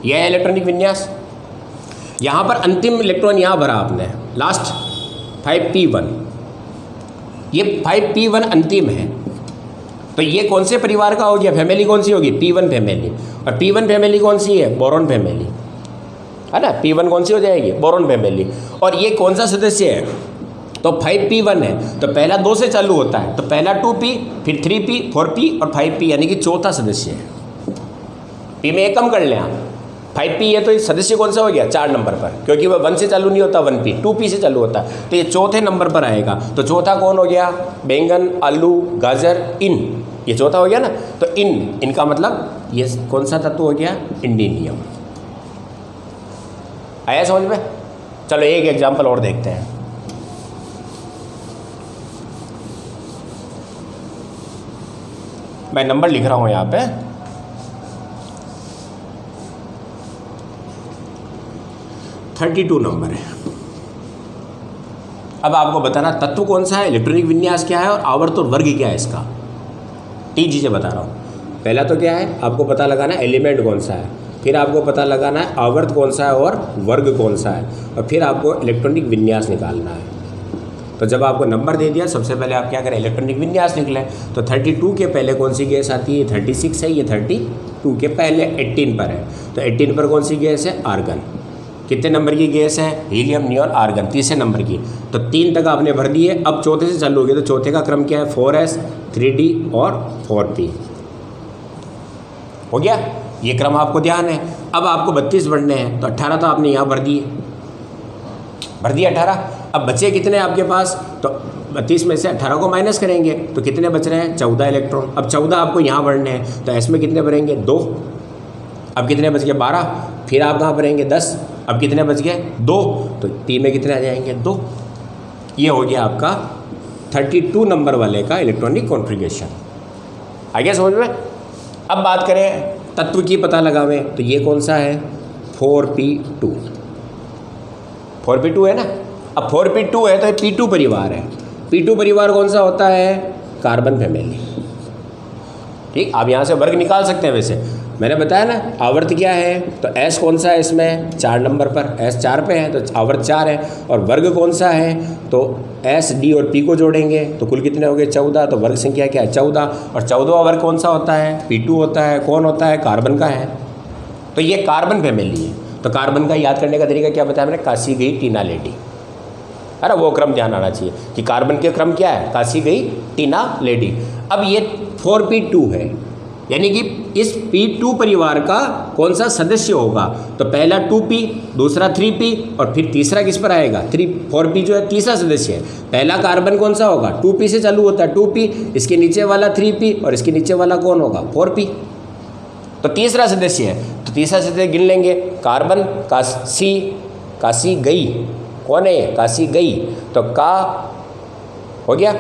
यह है इलेक्ट्रॉनिक विन्यास। यहाँ पर अंतिम इलेक्ट्रॉन यहाँ भरा आपने, लास्ट 5P1, ये 5P1 अंतिम है। तो ये कौन से परिवार का हो गया? फैमिली कौन सी होगी? P1 family. और P1 फैमिली कौन सी है? बोरॉन फैमिली, है ना। P1 कौन सी हो जाएगी? Boron family. और ये कौन सा सदस्य है? तो 5P1 है, तो पहला 2 से चालू होता है, तो पहला 2P, फिर 3P, 4P और 5P, यानी कि चौथा सदस्य है। P में एक कम कर लें आप, 5P है तो ये सदस्य कौन सा हो गया? 4 नंबर पर, क्योंकि वह 1 से चालू नहीं होता, 1P, 2P से चालू होता है, तो ये चौथे नंबर पर आएगा। तो चौथा कौन हो गया? बैंगन, आलू, गाजर, इन, ये चौथा हो गया ना। तो इनका मतलब ये कौन सा तत्व हो गया? इंडिनियम। आया समझ में? चलो एक एग्जाम्पल और देखते हैं। मैं नंबर लिख रहा हूं यहाँ पे, (32) नंबर है। अब आपको बताना तत्व कौन सा है, इलेक्ट्रॉनिक विन्यास क्या है और आवर्त और वर्ग क्या है इसका। 3 चीज़ें बता रहा हूँ। पहला तो क्या है, आपको पता लगाना एलिमेंट कौन सा है, फिर आपको पता लगाना है आवर्त कौन सा है और वर्ग कौन सा है, और फिर आपको इलेक्ट्रॉनिक विन्यास निकालना है। तो जब आपको नंबर दे दिया, सबसे पहले आप क्या करें? इलेक्ट्रॉनिक विन्यास निकलें। तो 32 के पहले कौन सी गैस आती है? 36 है, ये 32 के पहले 18 पर है, तो 18 पर कौन सी गैस है? आर्गन। कितने नंबर की गैस है? हीलियम, नियॉन, आर्गन, तीसरे नंबर की। तो 3 तक आपने भर दिए। अब चौथे से चालू हो गया, तो चौथे का क्रम क्या है? 4s, 3d और 4p हो गया। ये क्रम आपको ध्यान है। अब आपको 32 भरने हैं, तो 18 तो आपने यहाँ भर दिए, 18। अब बचे कितने आपके पास? तो 32 में से 18 को माइनस करेंगे तो कितने बच रहे हैं? 14 इलेक्ट्रॉन। अब 14 आपको यहाँ भरने हैं, तो एस में कितने भरेंगे? 2। अब कितने बच गए? 12। फिर आप कहाँ भरेंगे? 10। अब कितने बच गए? 2। तो पी में कितने आ जाएंगे? 2। ये हो गया आपका 32 नंबर वाले का इलेक्ट्रॉनिक कॉन्फ़िगरेशन। आ गया समझ में? अब बात करें तत्व की पता लगावें, तो ये कौन सा है? 4p2। 4p2 है ना। अब 4p2 है तो ये p2 परिवार है। p2 परिवार कौन सा होता है? Carbon family. ठीक, आप यहाँ से वर्ग निकाल सकते हैं। वैसे मैंने बताया ना आवर्त क्या है, तो S कौन सा है इसमें? 4 नंबर पर, S 4 पे है तो आवर्त 4 है। और वर्ग कौन सा है? तो S, D और P को जोड़ेंगे तो कुल कितने हो गए? 14। तो वर्ग संख्या क्या है? 14। और 14वां वर्ग कौन सा होता है? P2 होता है। कौन होता है? कार्बन का है। तो ये कार्बन फैमिली है। तो कार्बन का याद करने का तरीका क्या बताया मैंने? काशी गई टीना लेडी। अरे वो क्रम ध्यान आना चाहिए कि कार्बन के क्रम क्या है? काशी गई टीना लेडी। अब ये 4p2 है, यानी कि इस p2 परिवार का कौन सा सदस्य होगा? तो पहला 2p, दूसरा 3p और फिर तीसरा किस पर आएगा? 4p जो है तीसरा सदस्य है। पहला कार्बन कौन सा होगा? 2p से चालू होता है, 2p, इसके नीचे वाला 3p और इसके नीचे वाला कौन होगा? 4p। तो तीसरा सदस्य है, तो तीसरा सदस्य गिन लेंगे। कार्बन, काशी गई, कौन है ये? काशी गई। तो का हो गया,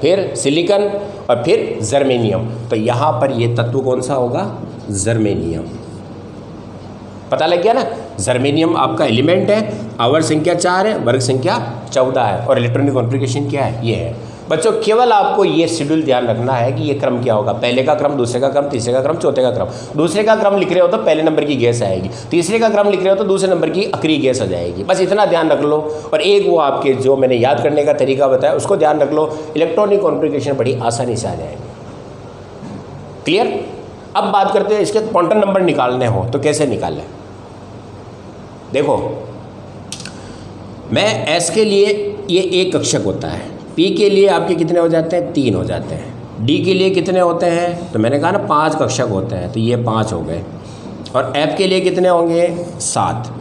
फिर सिलिकॉन और फिर जर्मेनियम। तो यहाँ पर ये तत्व कौन सा होगा? जर्मेनियम। पता लग गया ना? जर्मेनियम आपका एलिमेंट है, आवर्त संख्या 4 है, वर्ग संख्या 14 है और इलेक्ट्रॉनिक कॉन्फ़िगरेशन क्या है? ये है। बच्चों केवल आपको ये शेड्यूल ध्यान रखना है कि ये क्रम क्या होगा, पहले का क्रम, दूसरे का क्रम, तीसरे का क्रम, चौथे का क्रम। दूसरे का क्रम लिख रहे हो तो पहले नंबर की गैस आएगी, तीसरे का क्रम लिख रहे हो तो दूसरे नंबर की आखिरी गैस आ जाएगी। बस इतना ध्यान रख लो। और एक वो आपके जो मैंने याद करने का तरीका बताया उसको ध्यान रख लो, इलेक्ट्रॉनिक कॉन्फ़िगरेशन बड़ी आसानी से आ जाएगी। क्लियर? अब बात करते हैं इसके क्वांटम नंबर निकालने हो तो कैसे निकालें। देखो, मैं एस के लिए ये एक कक्षक होता है, पी के लिए आपके कितने हो जाते हैं, 3 हो जाते हैं, डी के लिए कितने होते हैं, तो मैंने कहा ना 5 कक्षक होते हैं, तो ये 5 हो गए। और एफ के लिए कितने होंगे, 7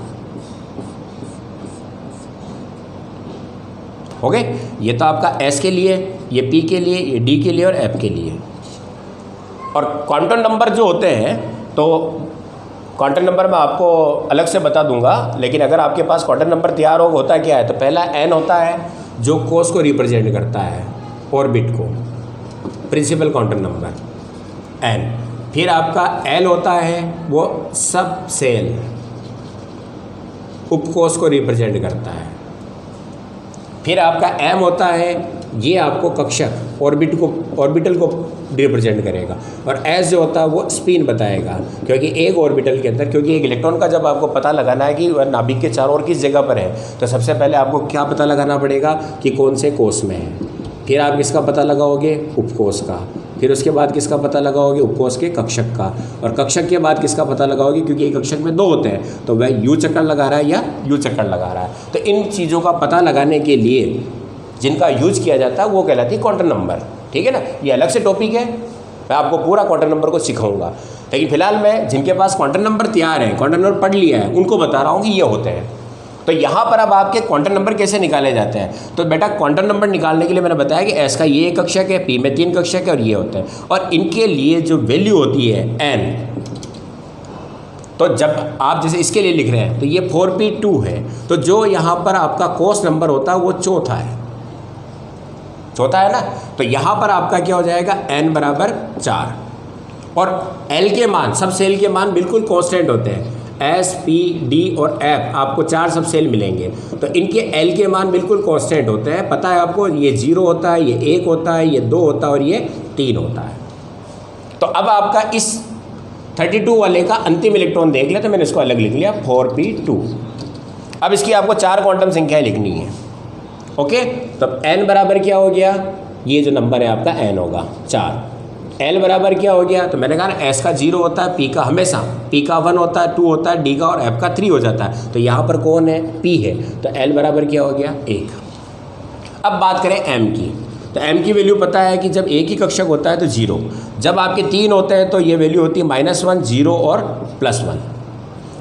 हो गए। ये तो आपका एस के लिए, ये पी के लिए, ये डी के लिए और एफ के लिए। और क्वांटम नंबर जो होते हैं, तो क्वांटम नंबर मैं आपको अलग से बता दूंगा, लेकिन अगर आपके पास क्वांटम नंबर तैयार होता क्या है, तो पहला एन होता है जो कोस को रिप्रेजेंट करता है, ऑर्बिट को, प्रिंसिपल क्वांटम नंबर एन। फिर आपका एल होता है वो सब सेल, उपकोष को रिप्रेजेंट करता है। फिर आपका एम होता है, ये आपको कक्षक, ऑर्बिटल को रिप्रेजेंट करेगा। और एस जो होता है वो स्पिन बताएगा, क्योंकि एक ऑर्बिटल के अंदर, क्योंकि एक इलेक्ट्रॉन का जब आपको पता लगाना है कि वह नाभिक के चारों ओर किस जगह पर है, तो सबसे पहले आपको क्या पता लगाना पड़ेगा कि कौन से कोष में है। फिर आप किसका पता लगाओगे, उपकोष का। फिर उसके बाद किसका पता लगाओगे, उपकोष के कक्षक का। और कक्षक के बाद किसका पता लगाओगे, क्योंकि एक कक्षक में 2 होते हैं, तो वह यू चक्कर लगा रहा है या यू चक्कर लगा रहा है। तो इन चीज़ों का पता लगाने के लिए जिनका यूज किया जाता है वो कहलाती है क्वांटम नंबर। ठीक है ना, ये अलग से टॉपिक है, मैं आपको पूरा क्वांटम नंबर को सिखाऊंगा। लेकिन फिलहाल मैं जिनके पास क्वांटम नंबर तैयार है, क्वांटम नंबर पढ़ लिया है, उनको बता रहा हूँ कि ये होते हैं। तो यहाँ पर अब आपके क्वांटम नंबर कैसे निकाले जाते हैं, तो बेटा क्वांटम नंबर निकालने के लिए मैंने बताया कि एस का ये कक्षक है, पी में 3 कक्षक है और ये होते हैं। और इनके लिए जो वैल्यू होती है एन, तो जब आप जैसे इसके लिए लिख रहे हैं तो ये 4p2 है, तो जो यहाँ पर आपका कोस नंबर होता है वो चौथा है ना। तो यहाँ पर आपका क्या हो जाएगा, n बराबर 4। और l के मान, सब सेल के मान बिल्कुल कांस्टेंट होते हैं, S, P, D और F, आपको 4 सब सेल मिलेंगे। तो इनके l के मान बिल्कुल कांस्टेंट होते हैं। पता है आपको, ये 0 होता है, ये 1 होता है, ये 2 होता है और ये 3 होता है। तो अब आपका इस 32 वाले का अंतिम इलेक्ट्रॉन देख ले, तो मैंने इसको अलग लिख लिया 4p2। अब इसकी आपको 4 क्वांटम संख्याएं लिखनी है। ओके, तो n बराबर क्या हो गया, ये जो नंबर है आपका n होगा 4। l बराबर क्या हो गया, तो मैंने कहा ना s का 0 होता है, p का हमेशा, p का 1 होता है, 2 होता है, d का और f का 3 हो जाता है। तो यहाँ पर कौन है, p है, तो l बराबर क्या हो गया 1। अब बात करें m की, तो m की वैल्यू पता है कि जब एक ही कक्षक होता है तो 0, जब आपके 3 होते हैं तो ये वैल्यू होती है -1, 0 और +1।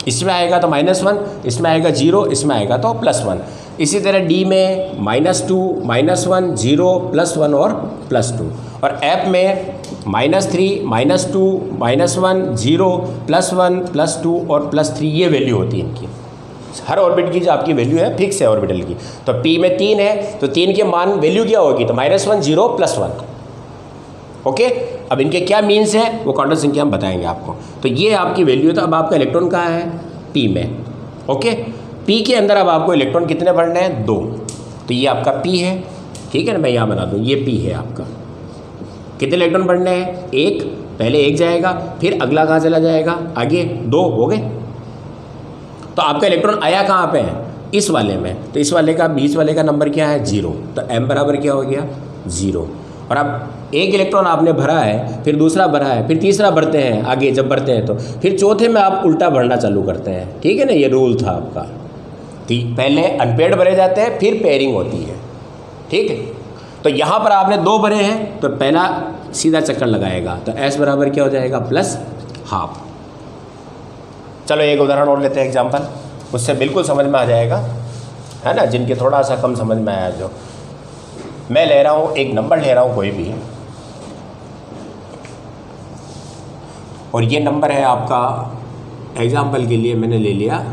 इसमें आएगा तो -1, इसमें आएगा 0, इसमें आएगा तो +1। इसी तरह D में -2, -1, 0, +1 और +2। और F में -3, -2, -1, 0, +1, +2 और +3, ये वैल्यू होती है इनकी। हर ऑर्बिट की जो आपकी वैल्यू है फिक्स है ऑर्बिटल की। तो P में 3 है, तो 3 के मान वैल्यू क्या होगी, तो -1, 0, +1। ओके, अब इनके क्या मीन्स है वो क्वांटम संख्या हम बताएंगे आपको। तो ये आपकी वैल्यू है। तो अब आपका इलेक्ट्रॉन कहाँ है, P में। ओके, P के अंदर अब आपको इलेक्ट्रॉन कितने भरने हैं, 2। तो ये आपका P है, ठीक है ना, मैं यहाँ बना दूँ, ये P है आपका। कितने इलेक्ट्रॉन भरने हैं, 1, पहले 1 जाएगा, फिर अगला कहाँ चला जाएगा, आगे 2 हो गए। तो आपका इलेक्ट्रॉन आया कहाँ पे है, इस वाले में। तो इस वाले का, बीच वाले का नंबर क्या है, 0। तो m बराबर क्या हो गया, 0। और अब एक इलेक्ट्रॉन आपने भरा है, फिर दूसरा भरा है, फिर तीसरा भरते हैं, आगे जब भरते हैं तो फिर चौथे में आप उल्टा भरना चालू करते हैं। ठीक है ना, ये रूल था आपका। पहले अनपेयर्ड भरे जाते हैं, फिर पेयरिंग होती है। ठीक है, तो यहाँ पर आपने 2 भरे हैं, तो पहला सीधा चक्कर लगाएगा, तो s बराबर क्या हो जाएगा, +12। चलो एक उदाहरण और लेते हैं, एग्जाम्पल, उससे बिल्कुल समझ में आ जाएगा, है ना। जिनके थोड़ा सा कम समझ में आया, जो मैं ले रहा हूँ, एक नंबर ले रहा हूँ कोई भी, और ये नंबर है आपका, एग्जाम्पल के लिए मैंने ले लिया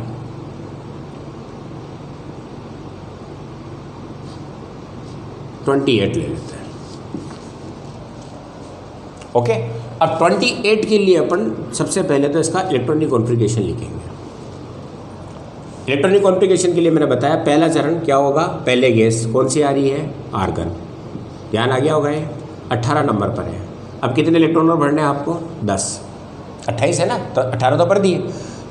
28 ले लेते हैं। ओके, अब 28 के लिए अपन सबसे पहले तो इसका इलेक्ट्रॉनिक कॉन्फ़िगरेशन लिखेंगे। इलेक्ट्रॉनिक कॉन्फ़िगरेशन के लिए मैंने बताया पहला चरण क्या होगा, पहले गैस कौन सी आ रही है, आर्गन। ध्यान आ गया होगा ये 18 नंबर पर है। अब कितने इलेक्ट्रॉन और भरने हैं आपको 10, 28 है ना, तो 18 तो भर दिए।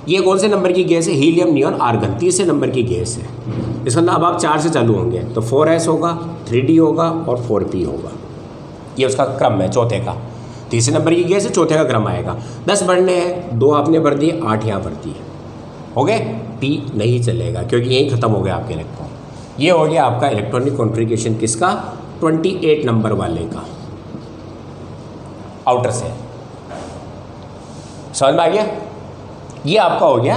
ये कौन से नंबर की गैस है, हीलियम नियॉन आर्गन, तीसरे नंबर की गैस है। इसका मतलब अब आप 4 से चालू होंगे तो 4s होगा, 3d होगा और 4p होगा। ये उसका क्रम है चौथे का, तीसरे नंबर की गैस है, चौथे का क्रम आएगा। 10 भरने हैं, 2 आपने भर दिए, 8 यहाँ भर दिए, हो गए। p नहीं चलेगा क्योंकि यही खत्म हो गया आपके इलेक्ट्रॉन। ये हो गया आपका इलेक्ट्रॉनिक कॉन्फ़िगरेशन किसका, 28 नंबर वाले का, आउटर से। समझ में आ गया, ये आपका हो गया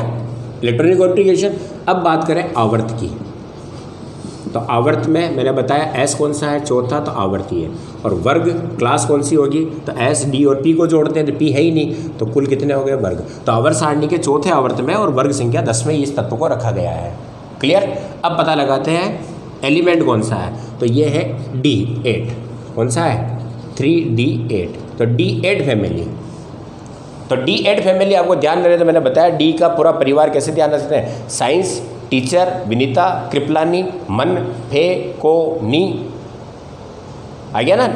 इलेक्ट्रॉनिक कॉन्फ़िगरेशन। अब बात करें आवर्त की, तो आवर्त में मैंने बताया S कौन सा है, चौथा, तो आवर्त ही है। और वर्ग क्लास कौन सी होगी, तो S D और P को जोड़ते हैं तो P है ही नहीं, तो कुल कितने हो गए वर्ग। तो आवर्त सारणी के चौथे आवर्त में और वर्ग संख्या 10 में इस तत्व को रखा गया है। क्लियर। अब पता लगाते हैं एलिमेंट कौन सा है, तो ये है D8। कौन सा है, 3D8, तो D8 फैमिली। तो D8 फैमिली आपको ध्यान में रहे तो मैंने बताया D का पूरा परिवार कैसे ध्यान रखते हैं, साइंस, टीचर, विनीता, कृपलानी, मन, फे, को, नी, आ गया ना।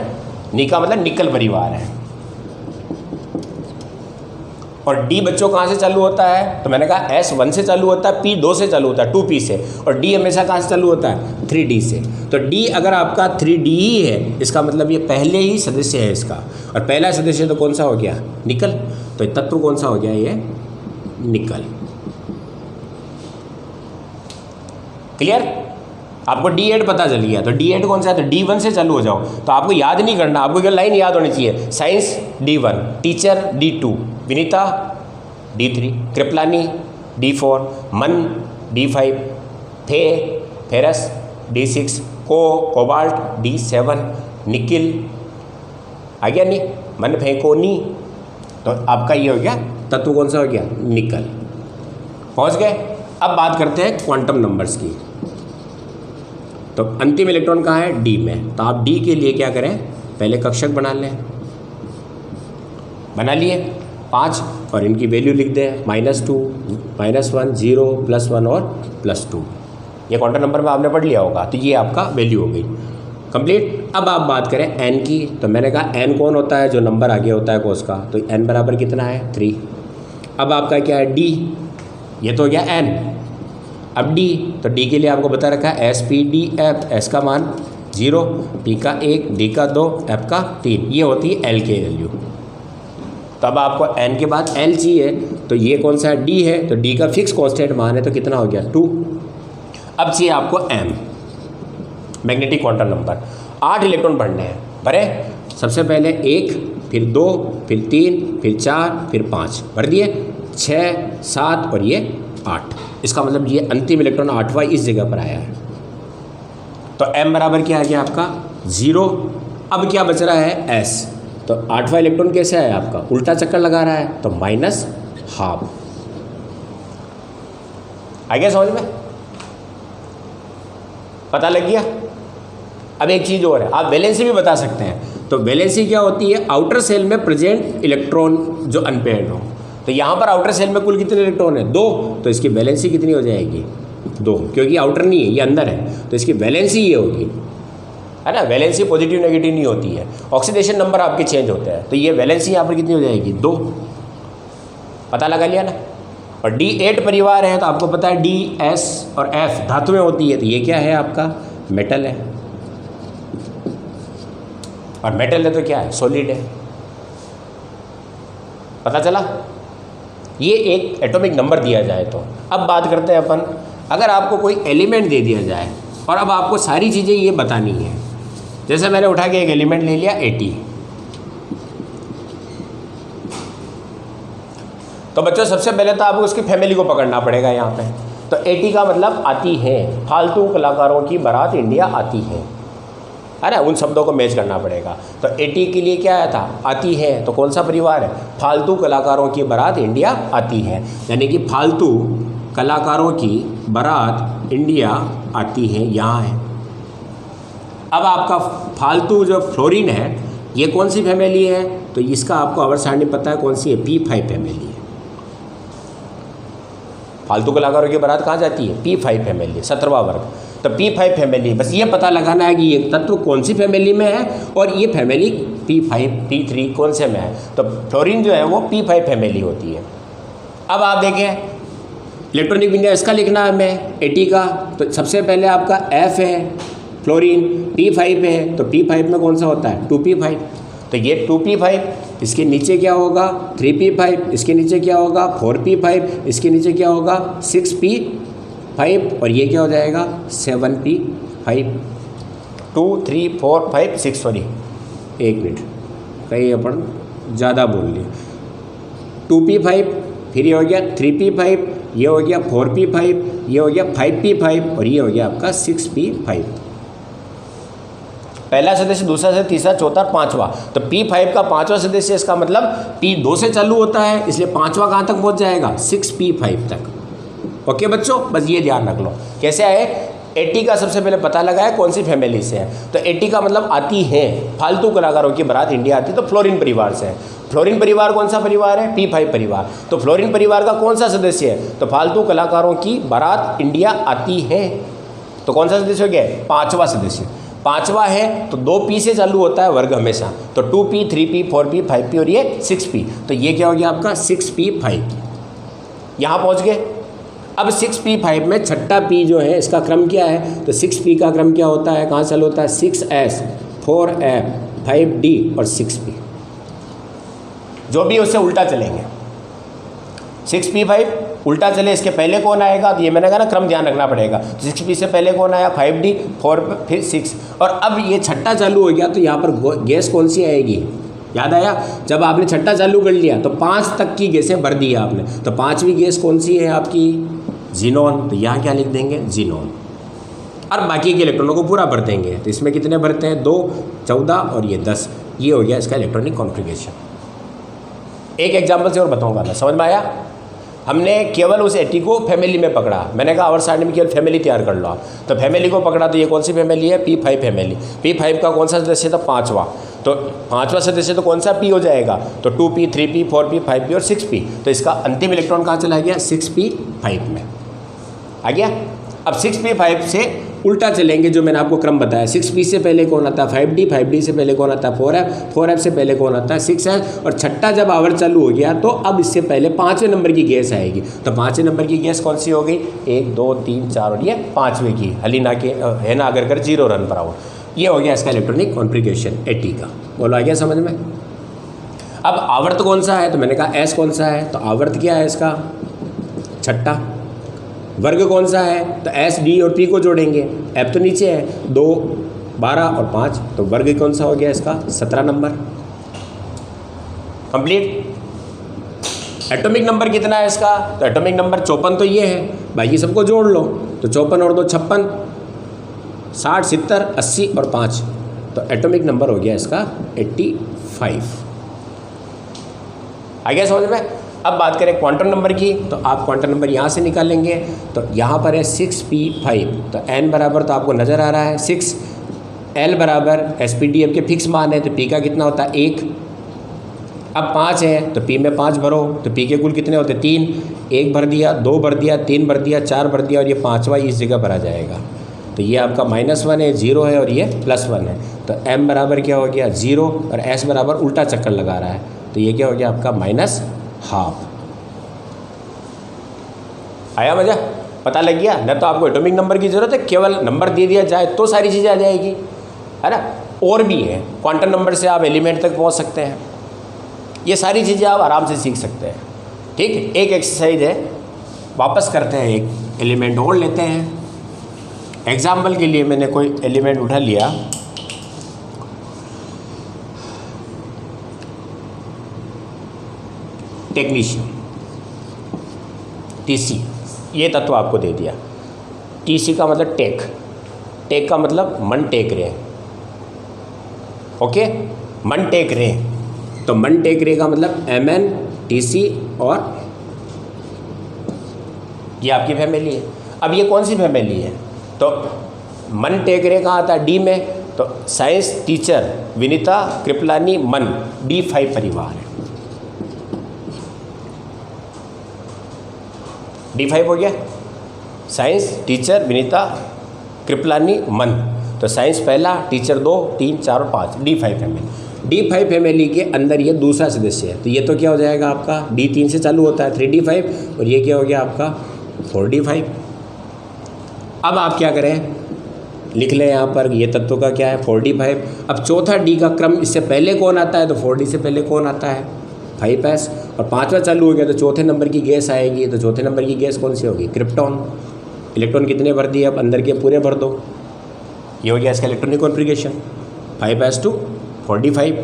नी का मतलब निकल परिवार है। और D बच्चों कहाँ से चालू होता है, तो मैंने कहा S1 से चालू होता है, P 2 से चालू होता है, 2P से, और D हमेशा कहाँ से चालू होता है, 3D से। तो D अगर आपका 3D ही है, इसका मतलब ये पहले ही सदस्य है इसका, और पहला सदस्य तो कौन सा हो गया, निकल। तो तत्व कौन सा हो गया, ये निकल। क्लियर। आपको D8 पता चल गया, तो D8 कौन सा है, तो D1 से चालू हो जाओ। तो आपको याद नहीं करना, आपको क्या लाइन याद होनी चाहिए, science D1, teacher D2, Vinita D3, Kripalani D4, मन D5, फे, ferrous D6, cobalt D7, nickel आ गया, नहीं मन फे को नी। तो आपका ये हो गया तत्व कौन सा हो गया, निकल। पहुंच गए। अब बात करते हैं क्वांटम नंबर्स की। तो अंतिम इलेक्ट्रॉन कहाँ है, D में। तो आप D के लिए क्या करें, पहले कक्षक बना लें। बना लिए 5, और इनकी वैल्यू लिख दें, -2, -1, 0, +1 और +2। ये क्वांटम नंबर में आपने पढ़ लिया होगा। तो ये आपका वैल्यू हो गई कंप्लीट। अब आप बात करें n की, तो मैंने कहा n कौन होता है, जो नंबर आगे होता है कोस का, तो n बराबर कितना है, 3। अब आपका क्या है, D, ये तो हो गया n। अब D, तो D के लिए आपको बता रखा है S P D F, S का मान 0, P का 1, D का 2, F का 3, ये होती है L की वैल्यू। तो अब आपको n के बाद L चाहिए, तो ये कौन सा है, D है, तो D का फिक्स कांस्टेंट मान है, तो कितना हो गया, 2। अब चाहिए आपको M, magnetic quantum number. 8 electron भरने हैं, भरे। सबसे पहले 1, फिर 2, फिर 3, फिर 4, फिर 5 भर दिए, 6, 7 और ये 8। इसका मतलब ये अंतिम इलेक्ट्रॉन 8वां इस जगह पर आया है। तो M बराबर क्या आ गया आपका, 0। अब क्या बच रहा है, S। तो 8वां इलेक्ट्रॉन कैसे है आपका, उल्टा चक्कर लगा रहा है, तो -12। आ गया समझ में, पता लग गया। अब एक चीज़ और है, आप वैलेंसी भी बता सकते हैं। तो वैलेंसी क्या होती है, आउटर सेल में प्रेजेंट इलेक्ट्रॉन जो अनपेयर्ड हो। तो यहाँ पर आउटर सेल में कुल कितने इलेक्ट्रॉन है, 2। तो इसकी वैलेंसी कितनी हो जाएगी, 2, क्योंकि आउटर नहीं है, ये अंदर है, तो इसकी वैलेंसी ये होगी, है ना। वैलेंसी पॉजिटिव नेगेटिव नहीं होती है, ऑक्सीडेशन नंबर आपके चेंज होते हैं। तो ये वैलेंसी यहाँ पर कितनी हो जाएगी, 2। पता लगा लिया ना। और D8 परिवार है, तो आपको पता है D, S और F धातुएं होती है, तो ये क्या है आपका, मेटल है। और मेटल है तो क्या है, सॉलिड है। पता चला। ये एक एटॉमिक नंबर दिया जाए तो। अब बात करते हैं अपन, अगर आपको कोई एलिमेंट दे दिया जाए और अब आपको सारी चीज़ें ये बतानी है। जैसे मैंने उठा के एक एलिमेंट ले लिया 80, तो बच्चों सबसे पहले तो आपको उसकी फैमिली को पकड़ना पड़ेगा यहाँ पे। तो 80 का मतलब आती है, फालतू कलाकारों की बारात इंडिया आती है ना। उन शब्दों को मैच करना पड़ेगा। तो 80 के लिए क्या आया था, आती है, तो कौन सा परिवार है, फालतू कलाकारों की बारात इंडिया आती है। यानी कि फालतू कलाकारों की बारात इंडिया आती है, यहाँ है। अब आपका फालतू जो फ्लोरीन है, ये कौन सी फैमिली है, तो इसका आपको आवर्त सारणी पता है कौन सी है, P5 फैमिली है। फालतू कलाकारों की बारात कहाँ जाती है, P5 फैमिली, 17वां वर्ग। तो P5 फैमिली, बस ये पता लगाना है कि ये तत्व कौन सी फैमिली में है और ये फैमिली P5 P3 कौन से में है। तो फ्लोरीन जो है वो P5 फैमिली होती है। अब आप देखें इलेक्ट्रॉनिक विन्यास इसका लिखना है हमें AT का, तो सबसे पहले आपका F है फ्लोरीन, P5 है, तो P5 में कौन सा होता है 2P5, तो ये 2P5, इसके नीचे क्या होगा 3P5, इसके नीचे क्या होगा 4P5, इसके नीचे क्या होगा 6P5 और ये क्या हो जाएगा 7P5। 2 3 4 5 6, सॉरी एक मिनट कहीं अपन ज़्यादा बोल लिए, 2P5, फिर ये हो गया 3P5, ये हो गया 4P5, ये हो गया 5P5 और ये हो गया आपका 6P5। पहला सदस्य, दूसरा सदस्य, तीसरा, चौथा, पांचवा। तो P5 का पांचवा सदस्य, इसका मतलब P2 से चालू होता है, इसलिए पांचवा कहाँ तक पहुँच जाएगा 6P5 तक। ओके बच्चों, बस ये ध्यान रख लो। कैसे आए, AT का सबसे पहले पता लगाए कौन सी फैमिली से है, तो AT का मतलब आती है, फालतू कलाकारों की बारात इंडिया आती है, तो फ्लोरीन परिवार से है। फ्लोरीन परिवार कौन सा परिवार है, P5 परिवार। तो फ्लोरीन परिवार का कौन सा सदस्य है, तो फालतू कलाकारों की बारात इंडिया आती है, तो कौन सा सदस्य हो गया, पांचवा सदस्य। पांचवा है तो 2P से चालू होता है वर्ग हमेशा, तो 2P 3P 4P 5P और ये 6P, तो ये क्या हो गया आपका 6P5। यहाँ पहुँच गए। अब 6P5 में छठा P जो है इसका क्रम क्या है, तो 6P का क्रम क्या होता है, कहाँ चालू होता है 6S 4F 5D और 6P, जो भी उससे उल्टा चलेंगे। 6P5 उल्टा चले, इसके पहले कौन आएगा, तो ये मैंने कहा ना क्रम ध्यान रखना पड़ेगा। 6P से पहले कौन आया 5D 4 फिर 6, और अब ये छठा चालू हो गया तो यहाँ पर गैस कौन सी आएगी, याद आया, जब आपने छठा चालू कर लिया तो 5 तक की गैसें भर दी आपने, तो पांचवी गैस कौन सी है आपकी जीनोन, तो यहाँ क्या लिख देंगे जीनोन, और बाकी के इलेक्ट्रॉनों को पूरा भर देंगे। तो इसमें कितने भरते हैं 2 14 और ये 10, ये हो गया इसका इलेक्ट्रॉनिक कॉन्फ़िगरेशन। एक एग्जाम्पल से और बताऊँगा मैं, समझ में आया। हमने केवल उस AT को फैमिली में पकड़ा, मैंने कहा आवर साइड में केवल फैमिली तैयार कर लो, तो फैमिली को पकड़ा, तो ये कौन सी फैमिली है P5 फैमिली। P5 का कौन सा सदस्य था पांचवा, तो पांचवा सदस्य तो कौन सा P हो जाएगा, तो 2P 3P 4P 5P और 6P, तो इसका अंतिम इलेक्ट्रॉन कहाँ चला गया 6P5 में आ गया। अब 6P5 से उल्टा चलेंगे, जो मैंने आपको क्रम बताया, 6P से पहले कौन आता है 5D, 5D से पहले कौन आता है 4F, 4F से पहले कौन आता है 6S, और छठा जब आवर चालू हो गया तो अब इससे पहले पाँचवें नंबर की गैस आएगी, तो पाँचवें नंबर की गैस कौन सी हो गई 1 2 3 4 और ये पाँचवें की हलीना के है ना, अगर कर 0 रन पर आओ, ये हो गया इसका इलेक्ट्रॉनिक कॉन्फ़िगरेशन AT का। बोलो आ गया समझ में। अब आवर्त कौन सा है, तो मैंने कहा S कौन सा है, तो आवर्त क्या है इसका छठा। वर्ग कौन सा है, तो S D और P को जोड़ेंगे, F तो नीचे है 2 12 और 5, तो वर्ग कौन सा हो गया इसका 17 नंबर कंप्लीट। एटॉमिक नंबर कितना है इसका, तो एटॉमिक नंबर 54 तो ये है, बाकी सबको जोड़ लो, तो 54 और 2 56, 60 70 80 और 5, तो एटॉमिक नंबर हो गया इसका 85। आ गया समझ में। अब बात करें क्वांटम नंबर की, तो आप क्वांटम नंबर यहाँ से निकालेंगे, तो यहाँ पर है 6P5, तो n बराबर तो आपको नज़र आ रहा है 6, L बराबर SPDF के फिक्स मान है, तो P का कितना होता है 1, अब 5 है तो P में 5 भरो, तो P के कुल कितने होते 3, 1 भर दिया, 2 भर दिया, 3 भर दिया, 4 भर दिया और ये पाँचवा इस जगह भरा जाएगा, तो ये आपका -1 है, 0 है और ये +1 है, तो m बराबर क्या हो गया 0 और s बराबर उल्टा चक्कर लगा रहा है, तो ये क्या हो गया आपका -12। आया मजा, पता लग गया ना। तो आपको एटॉमिक नंबर की ज़रूरत है, केवल नंबर दे दिया जाए तो सारी चीज़ें आ जाएगी, है ना। और भी है, क्वांटम नंबर से आप एलिमेंट तक पहुंच सकते हैं, ये सारी चीज़ें आप आराम से सीख सकते हैं। ठीक है, एक एक्सरसाइज है, वापस करते हैं, एक एलिमेंट और लेते हैं। एग्जाम्पल के लिए मैंने कोई एलिमेंट उठा लिया, टेक्नीशियन TC, ये तत्व आपको दे दिया। TC का मतलब टेक, टेक का मतलब मन टेक रहे, ओके, मन टेक रहे, तो मन टेक रहे का मतलब MN TC और ये आपकी फैमिली है। अब ये कौन सी फैमिली है, तो मन टेक रहे कहाँ आता है D में, तो साइंस टीचर विनीता कृपलानी मन D5 परिवार है, D5 हो गया। साइंस टीचर विनीता कृपलानी मन। तो साइंस पहला, टीचर 2, 3, 4 और 5, D5 फैमिली। D5 फैमिली के अंदर ये दूसरा सदस्य है, तो ये तो क्या हो जाएगा आपका, D3 से चालू होता है 3D5, और ये क्या हो गया आपका 4D5। अब आप क्या करें, लिख लें यहाँ पर ये तत्व का क्या है 4D5। अब चौथा D का क्रम, इससे पहले कौन आता है, तो 4D से पहले कौन आता है 5s, और 5वां चालू हो गया तो चौथे नंबर की गैस आएगी, तो चौथे नंबर की गैस कौन सी होगी, क्रिप्टॉन। इलेक्ट्रॉन कितने भर दिए, अब अंदर के पूरे भर दो, ये हो गया इसका electronic configuration 5s to 4D5।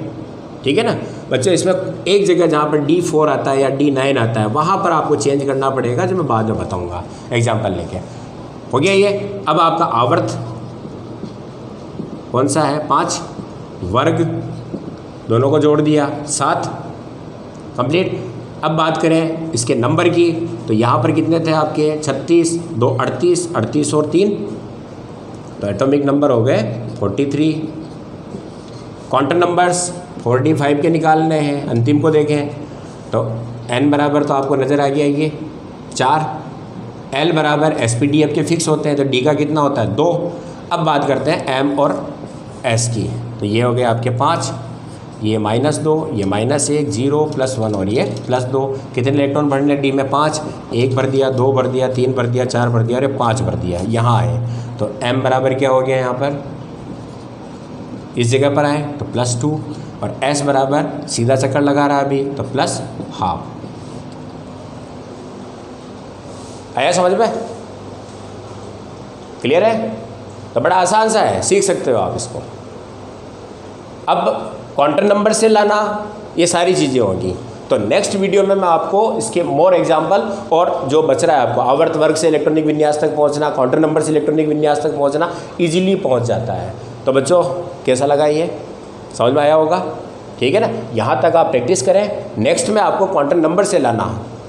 ठीक है ना बच्चों, इसमें एक जगह जहाँ पर D4 आता है या D9 आता है वहाँ पर आपको चेंज करना पड़ेगा, जो मैं बाद में बताऊँगा एग्जाम्पल लेके। हो गया ये। अब आपका आवर्त कौन सा है 5, वर्ग दोनों को जोड़ दिया 7, कंप्लीट। अब बात करें इसके नंबर की, तो यहाँ पर कितने थे आपके 36, 2 38, 38 और 3, तो एटॉमिक नंबर हो गए 43। क्वांटम नंबर्स 4D5 के निकालने हैं, अंतिम को देखें तो n बराबर तो आपको नज़र आ गया ये 4, L बराबर SPDF के फिक्स होते हैं, तो D का कितना होता है 2। अब बात करते हैं M और S की, तो ये हो गए आपके 5, ये -2, ये -1, 0 +1 और ये +2। कितने इलेक्ट्रॉन भरने D में 5, 1 भर दिया, 2 भर दिया, 3 भर दिया, 4 भर दिया और 5 भर दिया, यहाँ आए तो M बराबर क्या हो गया यहाँ पर, इस जगह पर आए तो +2, और S बराबर सीधा चक्कर लगा रहा अभी तो +12। आया समझ में, क्लियर है? तो बड़ा आसान सा है, सीख सकते हो आप इसको। अब क्वांटम नंबर से लाना, ये सारी चीज़ें होंगी, तो नेक्स्ट वीडियो में मैं आपको इसके मोर एग्जाम्पल और जो बच रहा है आपको आवर्त वर्ग से इलेक्ट्रॉनिक विन्यास तक पहुंचना, क्वांटम नंबर से इलेक्ट्रॉनिक विन्यास तक पहुंचना इजीली पहुंच जाता है। तो बच्चों कैसा लगा ये, समझ में आया होगा? ठीक है ना, यहाँ तक आप प्रैक्टिस करें, नेक्स्ट में आपको क्वांटम नंबर से लाना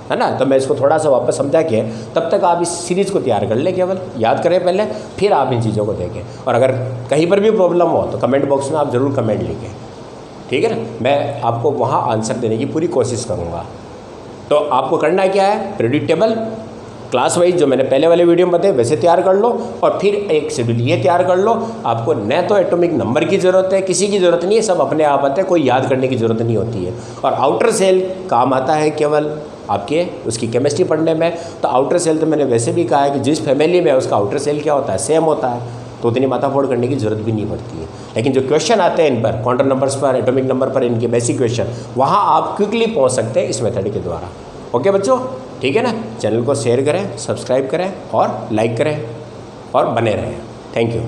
है ना, तो मैं इसको थोड़ा सा वापस समझा के, तब तक आप इस सीरीज़ को तैयार कर लें, केवल याद करें पहले, फिर आप इन चीज़ों को देखें। और अगर कहीं पर भी प्रॉब्लम हो तो कमेंट बॉक्स में आप ज़रूर कमेंट लिखें, ठीक है ना, मैं आपको वहाँ आंसर देने की पूरी कोशिश करूँगा। तो आपको करना क्या है, प्रेडिक्टेबल क्लास वाइज जो मैंने पहले वाले वीडियो में बताया वैसे तैयार कर लो, और फिर एक शेड्यूल ये तैयार कर लो। आपको न तो एटॉमिक नंबर की ज़रूरत है, किसी की ज़रूरत नहीं है, सब अपने आप आते हैं, कोई याद करने की ज़रूरत नहीं होती है। और आउटर सेल काम आता है केवल आपके उसकी केमिस्ट्री पढ़ने में। तो आउटर सेल तो मैंने वैसे भी कहा है कि जिस फैमिली में उसका आउटर सेल क्या होता है, सेम होता है, तो उतनी माथाफोड़ करने की ज़रूरत भी नहीं पड़ती है। लेकिन जो क्वेश्चन आते हैं इन पर, क्वांटम नंबर्स पर, एटॉमिक नंबर पर, इनके बेसिक क्वेश्चन, वहाँ आप क्विकली पहुँच सकते हैं इस मेथड के द्वारा। ओके बच्चों, ठीक है ना, चैनल को शेयर करें, सब्सक्राइब करें और लाइक करें और बने रहें। Thank you.